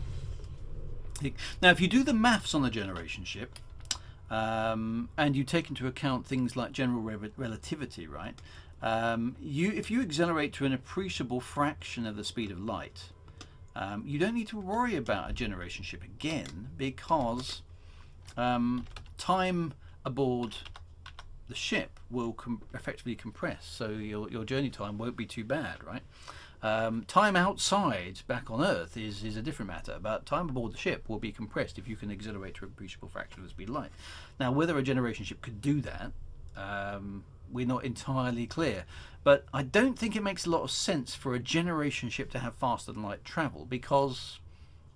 Now, if you do the maths on the generation ship, and you take into account things like general relativity, right? If you accelerate to an appreciable fraction of the speed of light, you don't need to worry about a generation ship again, because time aboard the ship will effectively compress, so your journey time won't be too bad, right? Time outside back on Earth is a different matter, but time aboard the ship will be compressed if you can accelerate to a appreciable fraction of the speed of light. Now, whether a generation ship could do that, we're not entirely clear, but I don't think it makes a lot of sense for a generation ship to have faster than light travel, because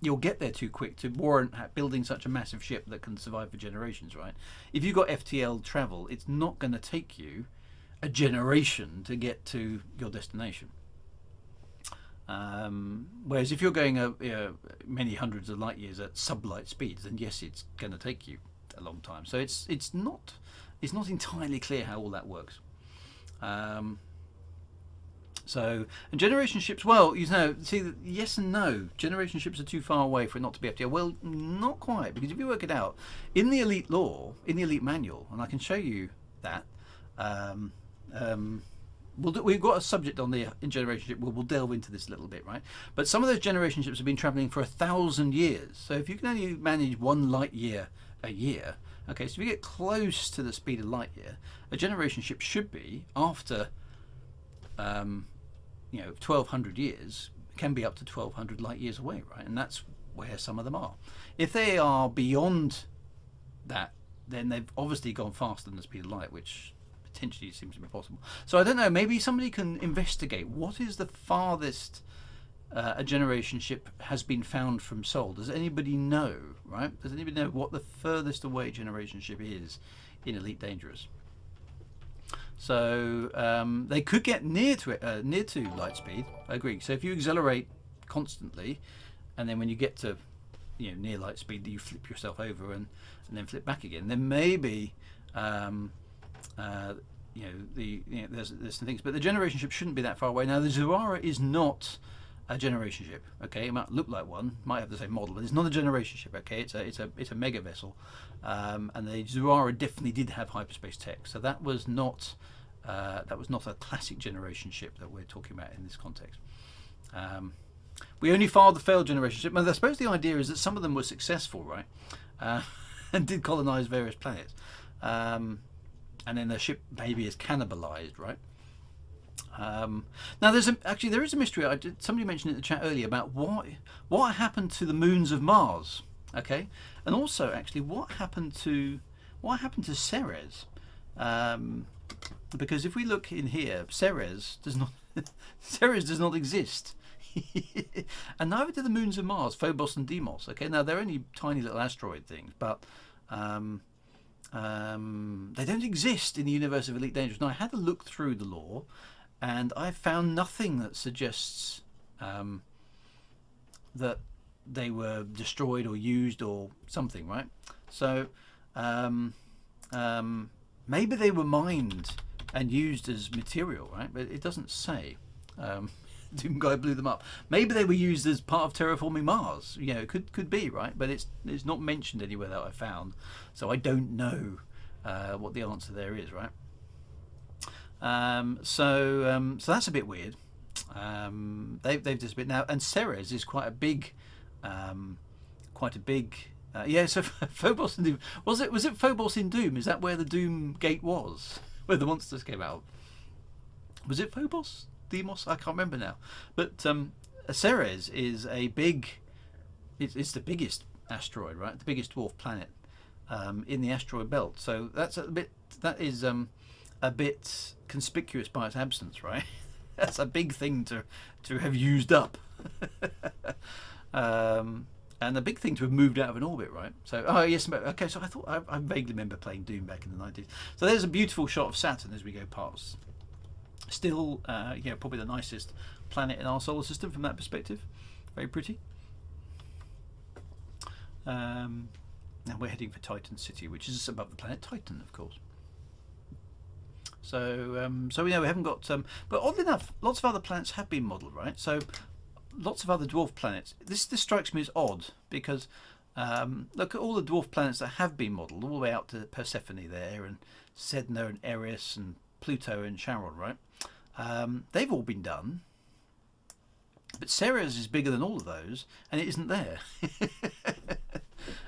you'll get there too quick to warrant building such a massive ship that can survive for generations, right? If you've got FTL travel, it's not going to take you a generation to get to your destination. Whereas if you're going many hundreds of light years at sublight speeds, then yes, it's going to take you a long time. So it's not entirely clear how all that works. And generation ships, well, see, yes and no. Generation ships are too far away for it not to be FTL. Well, not quite, because if you work it out in the Elite law, in the Elite manual, and I can show you that. We've got a subject on the generation ship where we'll delve into this a little bit, right? But some of those generation ships have been travelling for 1,000 years. So if you can only manage 1 light year a year, okay, so if you get close to the speed of light year, a generation ship should be, after 1,200 years, can be up to 1,200 light years away, right? And that's where some of them are. If they are beyond that, then they've obviously gone faster than the speed of light, which potentially seems to be possible. So I don't know, maybe somebody can investigate what is the farthest a generation ship has been found from Sol. Does anybody know, right? Does anybody know what the furthest away generation ship is in Elite Dangerous? So they could get near to light speed. I agree. So if you accelerate constantly, and then when you get to near light speed, you flip yourself over and then flip back again, then maybe there's some things. But the generation ship shouldn't be that far away. Now the Zuara is not a generation ship. Okay, it might look like one, might have the same model, but it's not a generation ship. Okay, it's a mega vessel, and the Zuara definitely did have hyperspace tech. So that was not a classic generation ship that we're talking about in this context. We only filed the failed generation ship. Well, I suppose the idea is that some of them were successful, right, and did colonize various planets, and then the ship maybe is cannibalized, right? Now there is a mystery. Somebody mentioned in the chat earlier about what happened to the moons of Mars, okay, and also actually what happened to Ceres, because if we look in here, Ceres does not exist. And neither do the moons of Mars, Phobos and Deimos. Okay, now they're only tiny little asteroid things, but they don't exist in the universe of Elite Dangerous. Now I had a look through the lore, and I found nothing that suggests that they were destroyed or used or something, right? So maybe they were mined and used as material, right? But it doesn't say. Doom Guy blew them up. Maybe they were used as part of Terraforming Mars. It could be, right? But it's not mentioned anywhere that I found, so I don't know what the answer there is, right? So that's a bit weird. They've disappeared now, and Ceres is quite a big. Yeah. So Phobos and Doom, was it Phobos in Doom? Is that where the Doom Gate was, where the monsters came out? Was it Phobos? Deimos? I can't remember now. But Ceres is a big. It's the biggest asteroid, right? The biggest dwarf planet in the asteroid belt. So that is a bit conspicuous by its absence, right? That's a big thing to have used up. And a big thing to have moved out of an orbit, right? So, oh yes, okay. So I vaguely remember playing Doom back in the 90s. So there's a beautiful shot of Saturn as we go past. Still, probably the nicest planet in our solar system from that perspective. Very pretty. Now we're heading for Titan City, which is above the planet Titan, of course. So we haven't got. But oddly enough, lots of other planets have been modelled, right? So lots of other dwarf planets. This strikes me as odd because look at all the dwarf planets that have been modelled, all the way out to Persephone there, and Sedna and Eris and Pluto and Charon, right? They've all been done But Ceres is bigger than all of those, and it isn't there.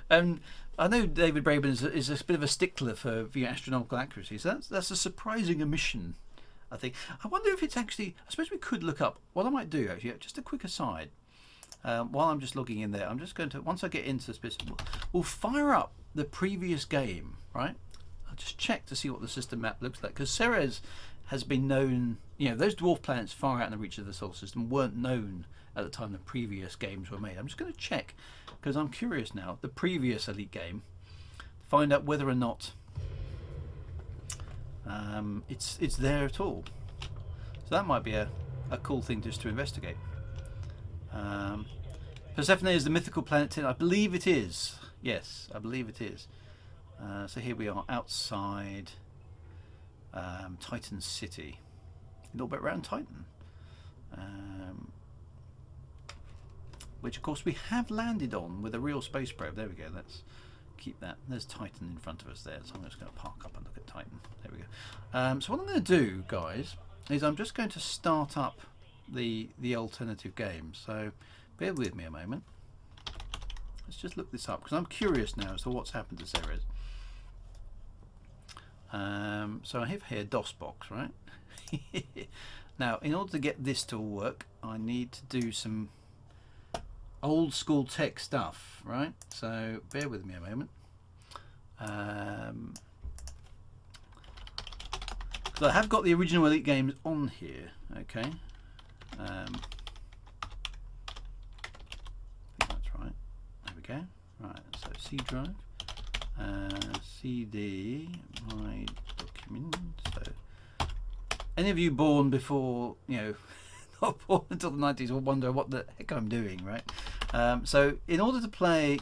And I know David Braben is a bit of a stickler for astronomical accuracy, so that's a surprising omission, I think. I wonder if it's actually, I suppose we could look up, what I might do actually, just a quick aside, while I'm just logging in there, I'm just going to, once I get into this business, we'll fire up the previous game, right? I'll just check to see what the system map looks like, because Ceres has been known, those dwarf planets far out in the reach of the solar system weren't known at the time the previous games were made. I'm just going to check, because I'm curious now, the previous Elite game, find out whether or not it's there at all. So that might be a cool thing just to investigate. Persephone is the mythical planet. I believe it is. Yes, I believe it is. So here we are outside Titan City. A little bit around Titan. Which of course we have landed on with a real space probe. There we go. Let's keep that. There's Titan in front of us there. So I'm just going to park up and look at Titan. There we go. So what I'm going to do, guys, is I'm just going to start up the alternative game. So bear with me a moment. Let's just look this up, because I'm curious now as to what's happened to Ceres. So I have here DOSBox, right? Now, in order to get this to work, I need to do some old school tech stuff, right? So bear with me a moment. So I have got the original Elite games on here, okay? I think that's right. There we go. Right, so C drive, CD, my document. So any of you born before, not born until the 90s will wonder what the heck I'm doing, right? So in order to play,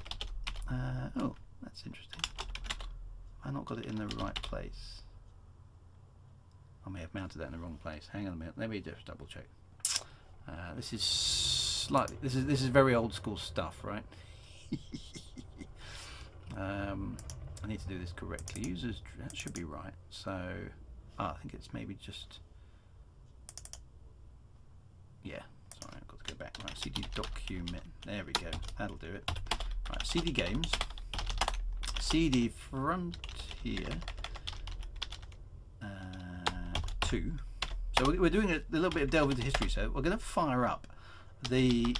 oh, that's interesting. I've not got it in the right place. I may have mounted that in the wrong place. Hang on a minute. Let me just double check. This is slightly. This is very old school stuff, right? I need to do this correctly. Users, that should be right. So, I think it's maybe just. Yeah. Sorry, I've got to go back. Right, CD document. There we go. That'll do it. Right, CD games. CD Frontier 2. So we're doing a little bit of delve into history. So we're going to fire up the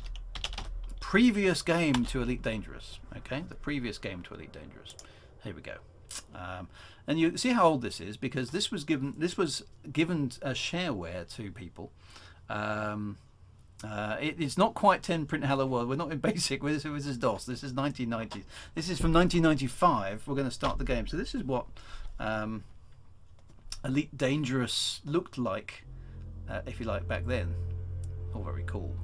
previous game to Elite Dangerous. Okay, the previous game to Elite Dangerous. Here we go. And you see how old this is, because this was given as shareware to people. It's not quite 10 print hello world. We're not in basic. This is DOS. This is 1990s. This is from 1995. We're going to start the game. So this is what Elite Dangerous looked like, if you like, back then. All very cool.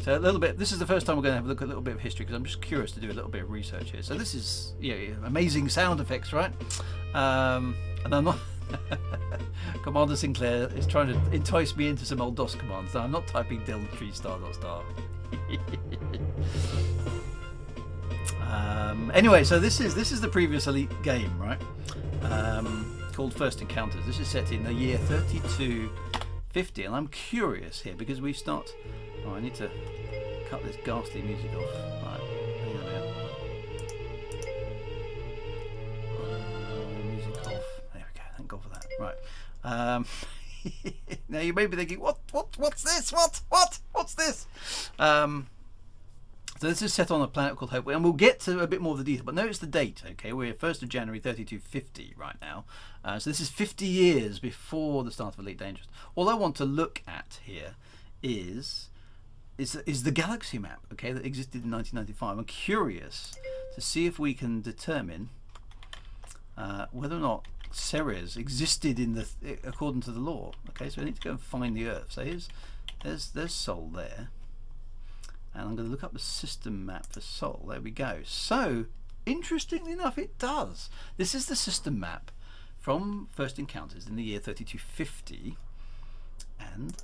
So a little bit. This is the first time we're going to have a look at a little bit of history, because I'm just curious to do a little bit of research here. So this is amazing sound effects, right? And I'm not. Commander Sinclair is trying to entice me into some old DOS commands. So I'm not typing /tree star. Anyway, so this is the previous Elite game, right? Called First Encounters. This is set in the year 3250, and I'm curious here because we start. Oh, I need to cut this ghastly music off. Right, hang on a minute. Music off. There we go. Thank God for that. Right. Now you may be thinking, what's this? What's this? So this is set on a planet called Hope, and we'll get to a bit more of the detail, but notice the date, okay? We're 1st of January 3250 right now. So this is 50 years before the start of Elite Dangerous. All I want to look at here is the galaxy map, okay, that existed in 1995. I'm curious to see if we can determine whether or not Ceres existed according to the law. Okay, so I need to go and find the Earth. So there's Sol there. And I'm going to look up the system map for Sol. There we go. So, interestingly enough, it does. This is the system map from First Encounters in the year 3250. And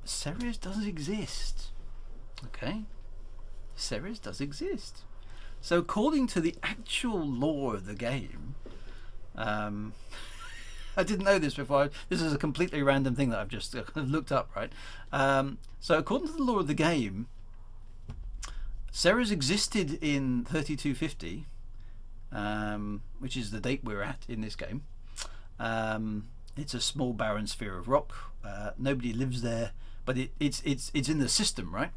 Ceres does exist. Okay? Ceres does exist. So, according to the actual lore of the game, I didn't know this before. This is a completely random thing that I've just looked up, right? So according to the law of the game, Ceres existed in 3250, which is the date we're at in this game. It's a small barren sphere of rock. Nobody lives there, but it's in the system, right?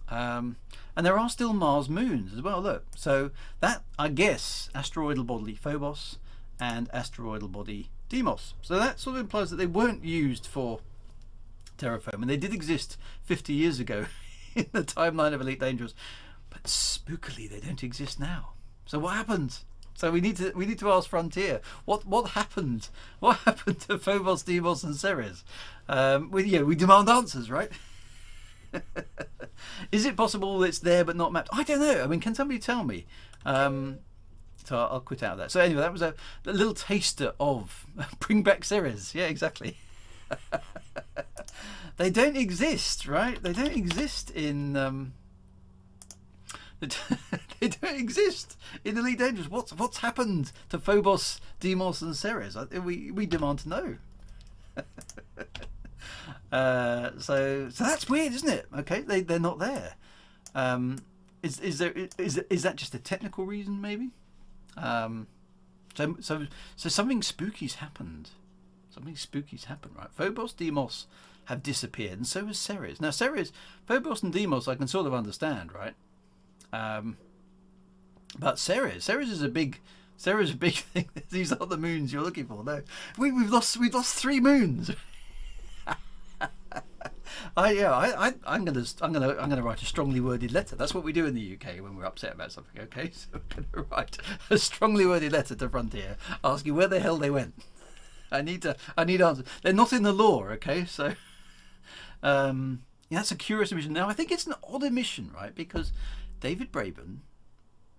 And there are still Mars moons as well. Look, so that, I guess, asteroidal body Phobos and asteroidal body Deimos. So that sort of implies that they weren't used for terraforming. They did exist 50 years ago in the timeline of Elite Dangerous, but spookily they don't exist now. So what happened? So we need to ask Frontier what happened? What happened to Phobos, Deimos, and Ceres? We demand answers, right? Is it possible it's there but not mapped? I don't know. I mean, can somebody tell me? So I'll quit out of that. So anyway, that was a little taster of bring back Ceres. Yeah, exactly. They don't exist, right? They don't exist in they don't exist in Elite Dangerous. What's happened to Phobos, Deimos, and Ceres? We demand to know. So that's weird, isn't it? Okay, they're not there. Is that just a technical reason, maybe? So something spooky's happened. Something spooky's happened, right? Phobos, Deimos have disappeared, and so has Ceres. Now, Ceres, Phobos, and Deimos, I can sort of understand, right? But Ceres is a big thing. These are the moons you're looking for. No, we've lost 3 moons. I'm gonna write a strongly worded letter. That's what we do in the UK when we're upset about something. Okay, so we're gonna write a strongly worded letter to Frontier asking where the hell they went. I need answers. They're not in the law. Okay, so that's a curious omission. Now I think it's an odd omission, right? Because David Braben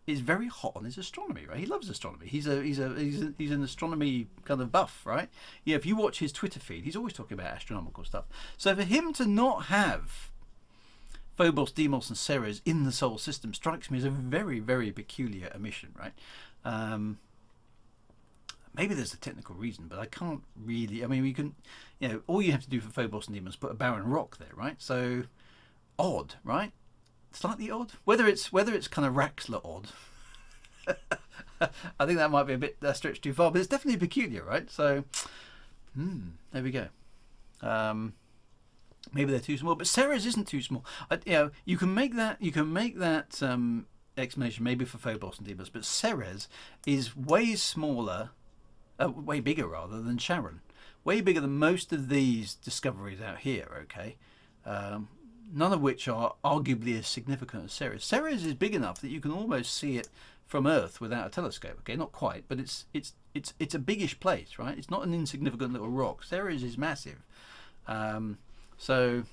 is very hot on his astronomy, right? He loves astronomy. He's an astronomy kind of buff, right? Yeah, if you watch his Twitter feed, he's always talking about astronomical stuff. So for him to not have Phobos, Deimos, and Ceres in the solar system strikes me as a very, very peculiar omission, right? Maybe there's a technical reason, but I can't really. I mean, we can, all you have to do for Phobos and Deimos is put a barren rock there, right? So odd, right? Slightly odd. Whether it's kind of Raxler odd, I think that might be a bit stretched too far, but it's definitely peculiar, right? So, there we go. Maybe they're too small, but Ceres isn't too small. You can make that explanation maybe for Phobos and Deimos, but Ceres is way smaller, way bigger rather than Charon, way bigger than most of these discoveries out here. Okay. None of which are arguably as significant as Ceres. Ceres is big enough that you can almost see it from Earth without a telescope. Okay, not quite, but it's a biggish place, right? It's not an insignificant little rock. Ceres is massive. So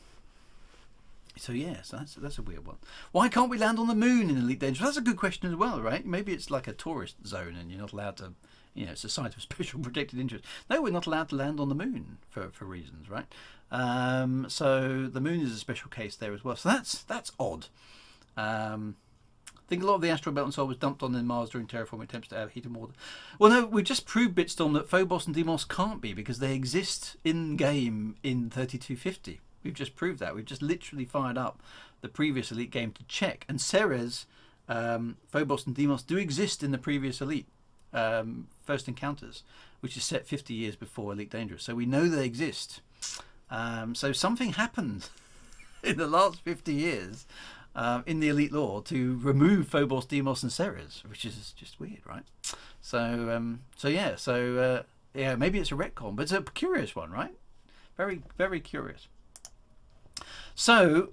that's a weird one. Why can't we land on the moon in Elite Dangerous? That's a good question as well, right? Maybe it's like a tourist zone and you're not allowed to. It's a site of special protected interest. No, we're not allowed to land on the moon for reasons, right? So the moon is a special case there as well. So that's odd. I think a lot of the asteroid belt and soil was dumped on Mars during terraforming attempts to add heat and water. Well, no, we've just proved, Bitstorm, that Phobos and Deimos can't be because they exist in-game in 3250. We've just proved that. We've just literally fired up the previous Elite game to check. And Ceres, Phobos and Deimos do exist in the previous Elite. First Encounters, which is set 50 years before Elite Dangerous. So we know they exist. So something happened in the last 50 years in the Elite lore to remove Phobos, Deimos, and Ceres, which is just weird, right? So maybe it's a retcon, but it's a curious one, right? Very, very curious. So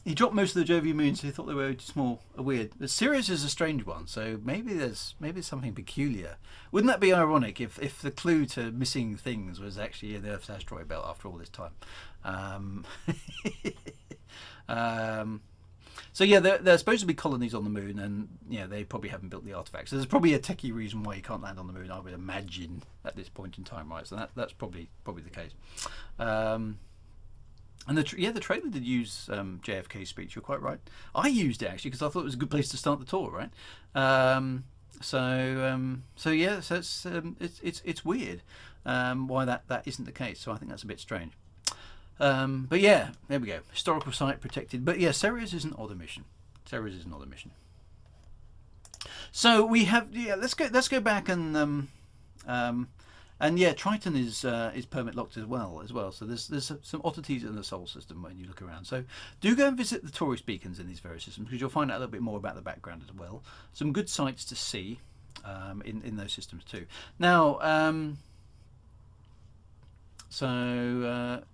he dropped most of the Jovian moons. So he thought they were too small or weird. The Ceres is a strange one, so maybe there's something peculiar. Wouldn't that be ironic if the clue to missing things was actually in the Earth's asteroid belt after all this time? So yeah, there's supposed to be colonies on the moon, and they probably haven't built the artifacts. So there's probably a techie reason why you can't land on the moon, I would imagine, at this point in time, right? So that's probably the case. And the trailer did use JFK's speech. You're quite right. I used it actually because I thought it was a good place to start the tour, right? So it's weird. why that isn't the case. So I think that's a bit strange. But yeah, there we go. Historical site protected. But yeah, Ceres is an odd emission. Ceres is an odd emission. So we have, yeah, let's go back and yeah, Triton is permit locked as well. So there's some oddities in the Sol system when you look around. So do go and visit the tourist beacons in these various systems, because you'll find out a little bit more about the background as well. Some good sites to see in those systems too. Now,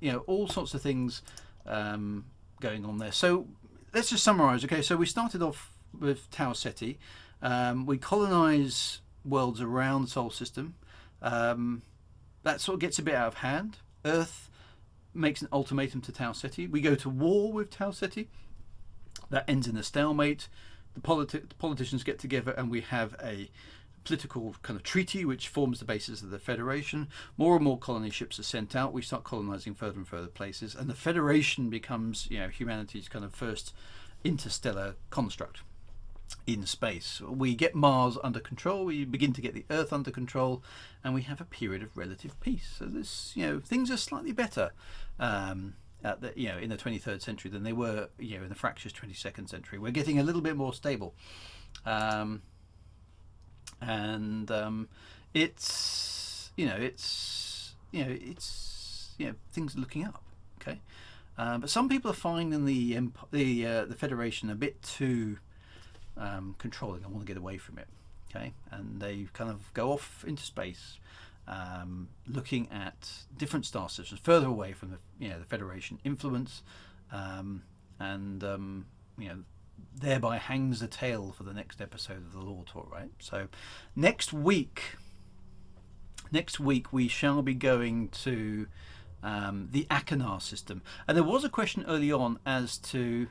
you know, all sorts of things going on there. So let's just summarise. Okay, so we started off with Tau Ceti. We colonise worlds around the Sol system. That sort of gets a bit out of hand. Earth makes an ultimatum to Tau Ceti. We go to war with Tau Ceti. That ends in a stalemate. The politicians get together and we have a political kind of treaty which forms the basis of the Federation. More and more colony ships are sent out. We start colonising further and further places, and the Federation becomes, you know, humanity's kind of first interstellar construct in space. We get Mars under control, we begin to get the Earth under control, and we have a period of relative peace. So this, you know, things are slightly better at the, you know, in the 23rd century than they were, you know, in the fractious 22nd century. We're getting a little bit more stable, it's, you know, things are looking up. Okay, but some people are finding the Federation a bit too controlling. I want to get away from it. Okay, and they kind of go off into space, looking at different star systems further away from the Federation influence, and you know, thereby hangs the tale for the next episode of the Law Tour. Right. So next week we shall be going to the Achenar system, and there was a question early on as to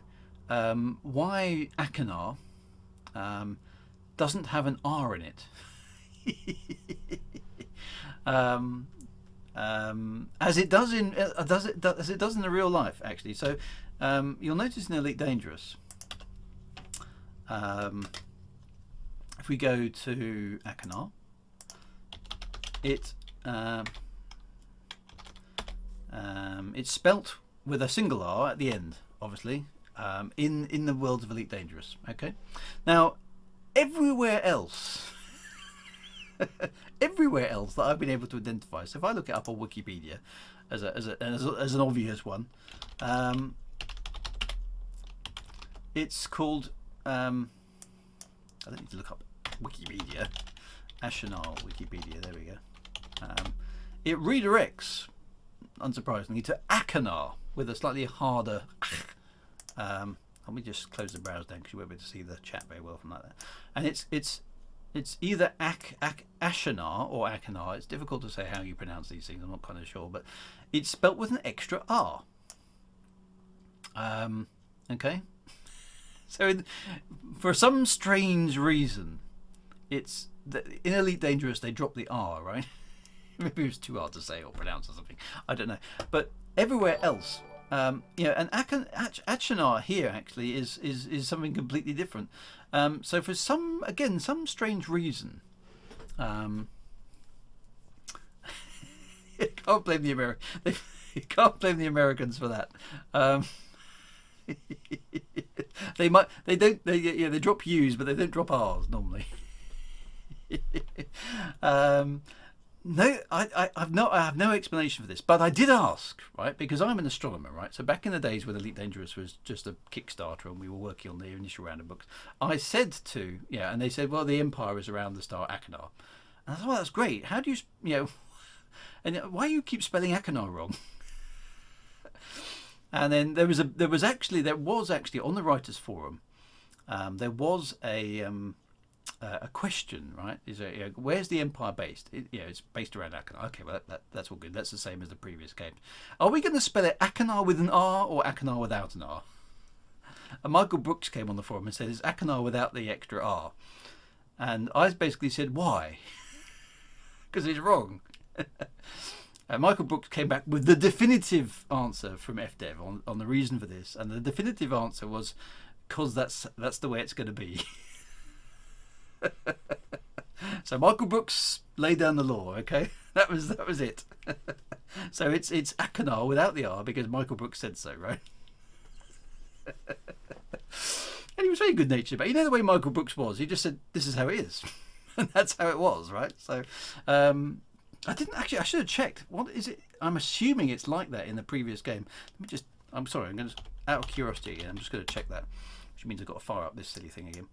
why Achenar doesn't have an R in it, as it does in the real life, actually. So you'll notice in Elite Dangerous, if we go to Achenar, it's spelt with a single R at the end, obviously. In the worlds of Elite Dangerous. Okay, now everywhere else that I've been able to identify, so if I look it up on Wikipedia as an obvious one, it's called I don't need to look up Wikipedia. Achenar Wikipedia, there we go. It redirects, unsurprisingly, to Achenar with a slightly harder. Let me just close the browser down because you won't be able to see the chat very well from like that. And it's either Achenar or Achenar. It's difficult to say how you pronounce these things. I'm not kind of sure, but it's spelt with an extra R. Okay. So for some strange reason, it's in Elite Dangerous they dropped the R, right? Maybe it was too hard to say or pronounce or something. I don't know. But everywhere else, and Achenar here actually is something completely different. So for some strange reason, you can't blame the you can't blame the Americans for that. They drop U's, but they don't drop R's normally. No, I have no explanation for this, but I did ask, right? Because I'm an astronomer, right? So back in the days when Elite Dangerous was just a Kickstarter and we were working on the initial round of books, I said to, and they said, well, the Empire is around the star Achenar. And I thought, well, that's great. How do you, and why you keep spelling Achenar wrong? And then there was actually on the writers' forum, there was a question, right? Where's the Empire based? It's based around Achenar. Okay, well that's all good. That's the same as the previous game. Are we going to spell it Achenar with an R or Achenar without an R? And Michael Brooks came on the forum and said it's Achenar without the extra R. And I basically said, why? Because it's wrong. Michael Brooks came back with the definitive answer from FDev on the reason for this, and the definitive answer was because that's the way it's going to be. So Michael Brooks laid down the law. Okay, that was it. So it's Achenar without the R because Michael Brooks said so, right? And he was very good natured, but you know the way Michael Brooks was. He just said, "This is how it is," and that's how it was, right? So I didn't actually. I should have checked. What is it? I'm assuming it's like that in the previous game. Let me just. I'm sorry. I'm going to, out of curiosity again, I'm just going to check that, which means I've got to fire up this silly thing again.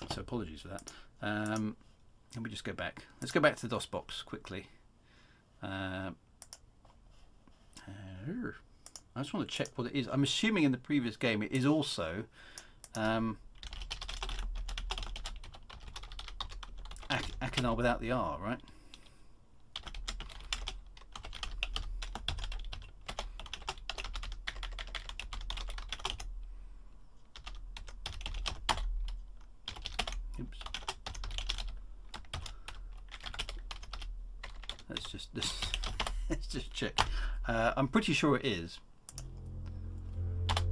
So apologies for that. Let me just go back. Let's go back to the DOS box quickly. I just want to check what it is. I'm assuming in the previous game it is also Achenar without the R, right? Oops. Let's just check. I'm pretty sure it is.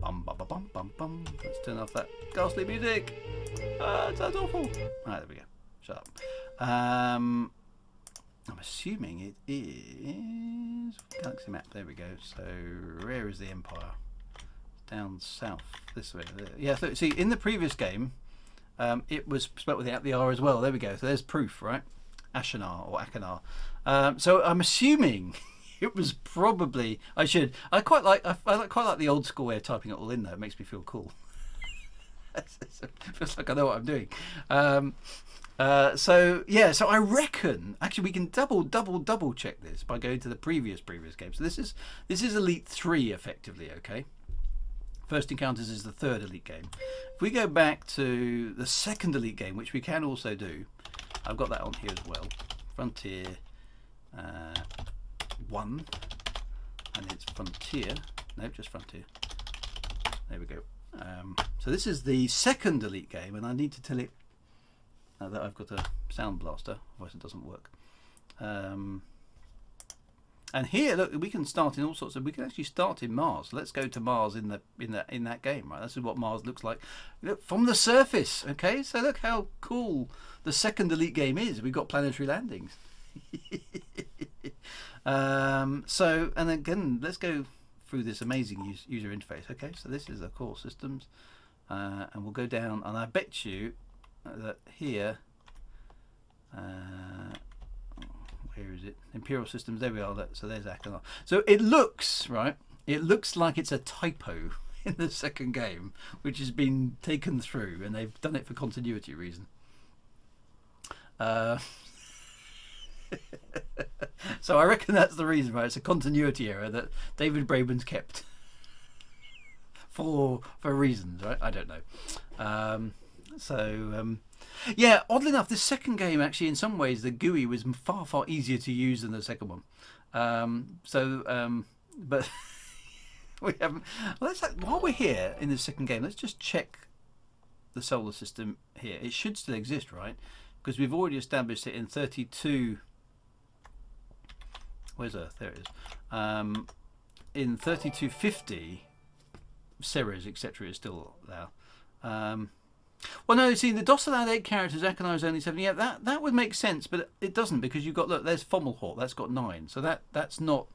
Bum, bum, bum, bum, bum. Let's turn off that ghastly music. It sounds awful. Right, there we go. Shut up. I'm assuming it is Galaxy map. There we go. So where is the Empire? Down south. This way. There. Yeah. So, see, in the previous game, it was spelled without the R as well. There we go. So there's proof, right? Achenar or Achenar. So I'm assuming it was probably. I quite like the old school way of typing it all in though. It makes me feel cool. It feels like I know what I'm doing. So yeah. So I reckon actually we can double check this by going to the previous game. So this is Elite 3 effectively. Okay. First Encounters is the third Elite game. If we go back to the second Elite game, which we can also do, I've got that on here as well. Frontier 1, and it's Frontier. No, just Frontier. There we go. So this is the second Elite game, and I need to tell it that I've got a sound blaster, otherwise it doesn't work. And here, look, we can start in all sorts of. We can actually start in Mars. Let's go to Mars in that game, right? This is what Mars looks like. Look from the surface. Okay, so look how cool the second Elite game is. We've got planetary landings. So, and again, let's go through this amazing user interface. Okay, so this is the core systems, and we'll go down. And I bet you that here. Where is it? Imperial Systems. There we are. So there's Achenar. So it looks right. It looks like it's a typo in the second game, which has been taken through, and they've done it for continuity reason. So I reckon that's the reason, right? It's a continuity error that David Braben's kept for reasons, right? I don't know. Yeah, oddly enough, this second game actually, in some ways, the GUI was far easier to use than the second one. But we haven't. Well, while we're here in the second game, let's just check the solar system here. It should still exist, right? Because we've already established it in 32. Where's Earth? There it is. In 3250, Ceres, etc., is still there. Well, no, see, the DOS allowed 8 characters, Achenar is only 7. Yeah, that would make sense, but it doesn't, because you've got, look, there's Fomalhaut, that's got 9. So that's not,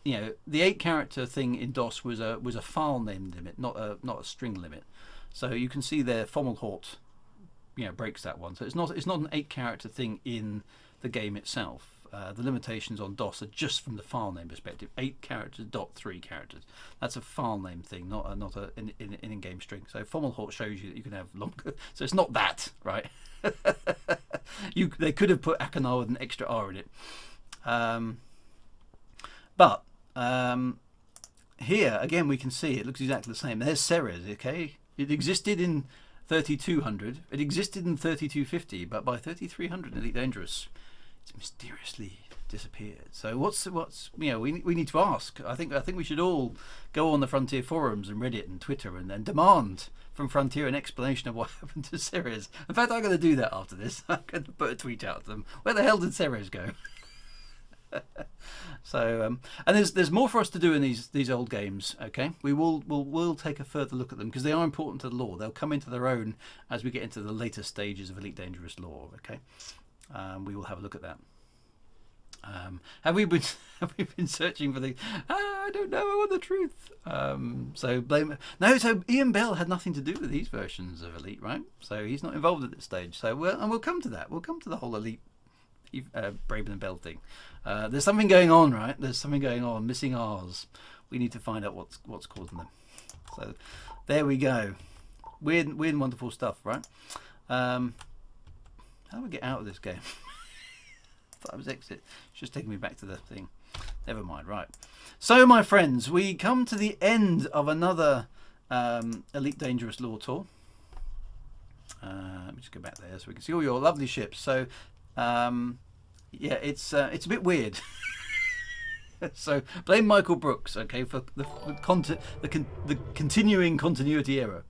you know, the 8 character thing in DOS was a file name limit, not a string limit. So you can see there Fomalhaut, you know, breaks that one. So it's not an 8 character thing in the game itself. The limitations on DOS are just from the file name perspective. 8 characters dot 3 characters. That's a file name thing, not an in-game string. So Fomalhaut shows you that you can have longer. So it's not that, right? They could have put Achenar with an extra R in it. But here again we can see it looks exactly the same. There's Ceres. Okay, it existed in 3200. It existed in 3250, but by 3300, Elite Dangerous, it's mysteriously disappeared. So what's you know, we need to ask. I think we should all go on the Frontier forums and Reddit and Twitter and then demand from Frontier an explanation of what happened to Ceres. In fact, I'm going to do that after this. I'm going to put a tweet out to them. Where the hell did Ceres go? So and there's more for us to do in these old games. Okay, we'll take a further look at them because they are important to the lore. They'll come into their own as we get into the later stages of Elite Dangerous lore. Okay, we will have a look at that. Have we been searching for the? I don't know. I want the truth. So blame. No. So Ian Bell had nothing to do with these versions of Elite, right? So he's not involved at this stage. So we'll come to that. We'll come to the whole Elite, Braben and Bell thing. There's something going on, right? There's something going on. Missing R's. We need to find out what's causing them. So there we go. Weird and wonderful stuff, right? How do we get out of this game? That was exit. It's just taking me back to the thing. Never mind. Right. So, my friends, we come to the end of another Elite Dangerous lore tour. Let me just go back there so we can see all your lovely ships. So, yeah, it's a bit weird. So, blame Michael Brooks, okay, for the continuing continuity error.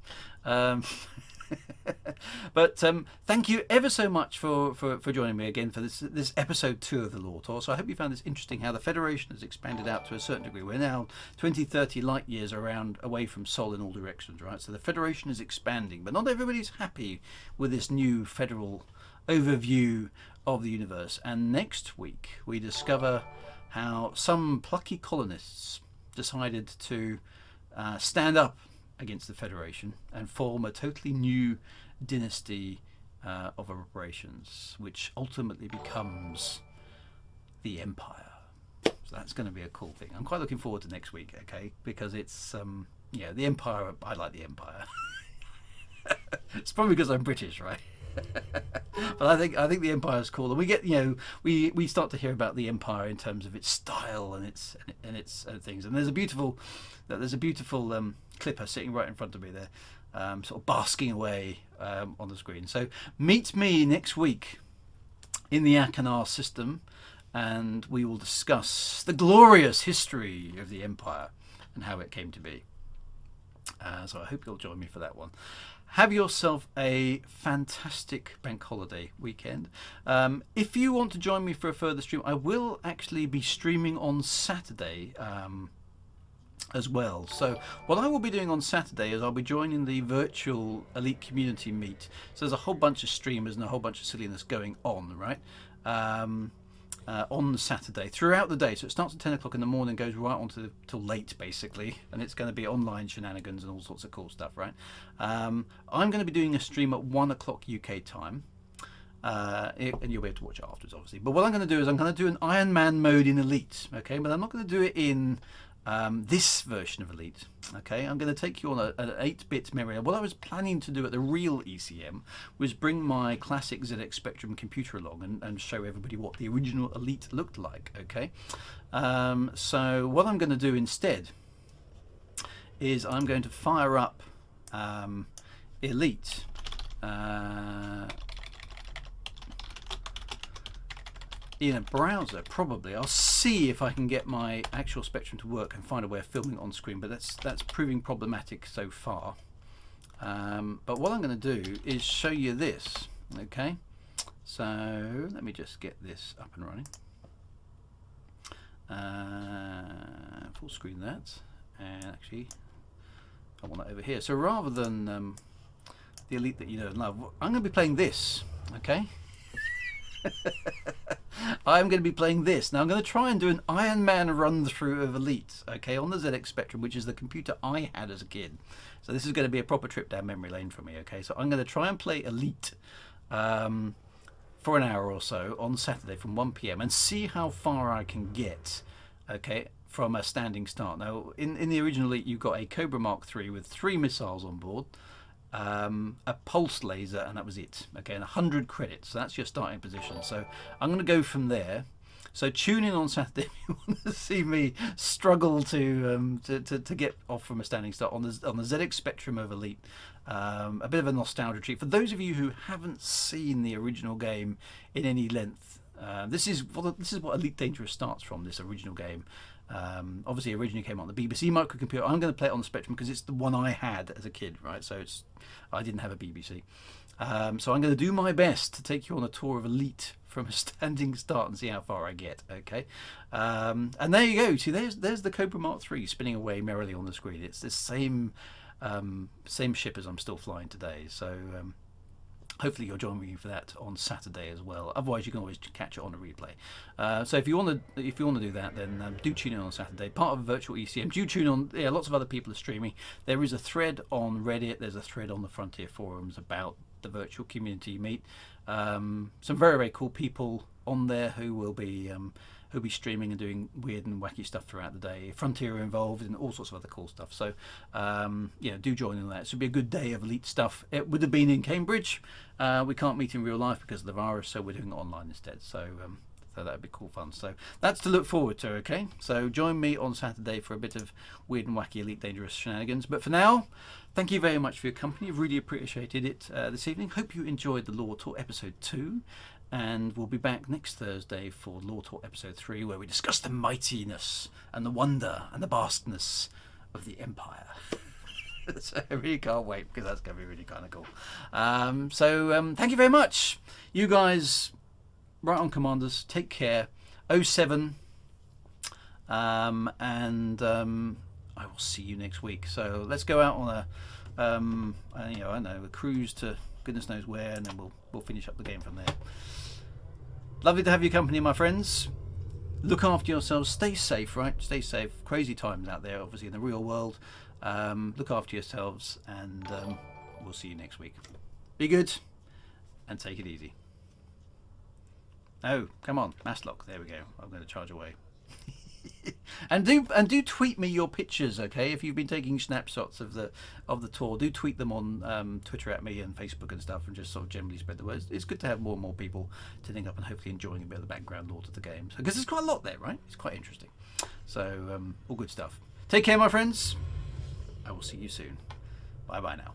But thank you ever so much for joining me again for this episode 2 of the Lore Tour. So I hope you found this interesting, how the Federation has expanded out to a certain degree. We're now 20-30 light years away from Sol in all directions, right? So the Federation is expanding, but not everybody's happy with this new federal overview of the universe. And next week we discover how some plucky colonists decided to stand up against the Federation and form a totally new dynasty of operations, which ultimately becomes the Empire. So that's going to be a cool thing. I'm quite looking forward to next week, okay, because it's yeah, the Empire. I like the Empire. It's probably because I'm British, right? But I think the Empire is cool, and we get, we start to hear about the Empire in terms of its style and its things. And there's a beautiful clipper sitting right in front of me there, sort of basking away on the screen. So meet me next week in the Akanar system, and we will discuss the glorious history of the Empire and how it came to be. So I hope you'll join me for that one. Have yourself a fantastic bank holiday weekend. If you want to join me for a further stream, I will actually be streaming on Saturday as well. So what I will be doing on Saturday is I'll be joining the virtual Elite community meet. So there's a whole bunch of streamers and a whole bunch of silliness going on, right? On Saturday throughout the day. So it starts at 10 o'clock in the morning, goes right on till late basically, and it's going to be online shenanigans and all sorts of cool stuff, right? I'm going to be doing a stream at 1 o'clock UK time, and you'll be able to watch it afterwards obviously. But what I'm going to do is I'm going to do an Iron Man mode in Elite, okay? But I'm not going to do it in this version of Elite, okay? I'm going to take you on an 8-bit memory. What I was planning to do at the real ECM was bring my classic ZX Spectrum computer along and show everybody what the original Elite looked like, okay? So what I'm going to do instead is I'm going to fire up Elite in a browser, probably. I'll see if I can get my actual Spectrum to work and find a way of filming it on screen, but that's proving problematic so far. But what I'm going to do is show you this, okay? So let me just get this up and running. Full screen that, and actually I want that over here. So rather than the Elite that you know and love, I'm going to be playing this, okay? I'm going to be playing this. Now I'm going to try and do an Iron Man run through of Elite, okay, on the ZX Spectrum, which is the computer I had as a kid. So this is going to be a proper trip down memory lane for me, okay? So I'm going to try and play Elite for an hour or so on Saturday from 1 PM and see how far I can get, okay, from a standing start. Now in the original Elite you've got a Cobra Mark III with 3 missiles on board, a pulse laser, and that was it, okay, and 100 credits. So that's your starting position. So I'm going to go from there. So tune in on Saturday if you want to see me struggle to get off from a standing start on the ZX Spectrum of Elite. A bit of a nostalgia treat for those of you who haven't seen the original game in any length. This is what Elite Dangerous starts from, this original game. Obviously, originally came on the BBC microcomputer. I'm going to play it on the Spectrum because it's the one I had as a kid, right? So I didn't have a BBC. So I'm going to do my best to take you on a tour of Elite from a standing start and see how far I get. Okay, and there you go. See, there's the Cobra Mark III spinning away merrily on the screen. It's the same ship as I'm still flying today. So hopefully you'll join me for that on Saturday as well. Otherwise, you can always catch it on a replay. So if you want to do that, then do tune in on Saturday. Part of virtual ECM. Do tune on. Yeah, lots of other people are streaming. There is a thread on Reddit. There's a thread on the Frontier forums about the virtual community meet. Some very, very cool people on there who will be streaming and doing weird and wacky stuff throughout the day. Frontier are involved in all sorts of other cool stuff. So do join in that. It should be a good day of Elite stuff. It would have been in Cambridge. We can't meet in real life because of the virus, so we're doing it online instead. So that would be cool fun. So that's to look forward to, okay? So join me on Saturday for a bit of weird and wacky Elite Dangerous shenanigans. But for now, thank you very much for your company. I've really appreciated it this evening. Hope you enjoyed the Lore Talk episode 2. And we'll be back next Thursday for Lore Talk episode 3, where we discuss the mightiness and the wonder and the vastness of the Empire. So I really can't wait, because that's going to be really kind of cool. Thank you very much. You guys, right on, Commanders. Take care. 07. I will see you next week. So let's go out on a cruise to goodness knows where, and then we'll finish up the game from there. Lovely to have your company, my friends. Look after yourselves. Stay safe, right? Stay safe. Crazy times out there, obviously, in the real world. Look after yourselves, and we'll see you next week. Be good, and take it easy. Oh, come on, mass lock. There we go. I'm going to charge away. and do tweet me your pictures, okay? If you've been taking snapshots of the tour, do tweet them on Twitter at me and Facebook and stuff, and just sort of generally spread the word. It's good to have more and more people turning up and hopefully enjoying a bit of the background lore to the game, because there's quite a lot there, right? It's quite interesting. So all good stuff. Take care, my friends. I will see you soon. Bye bye now.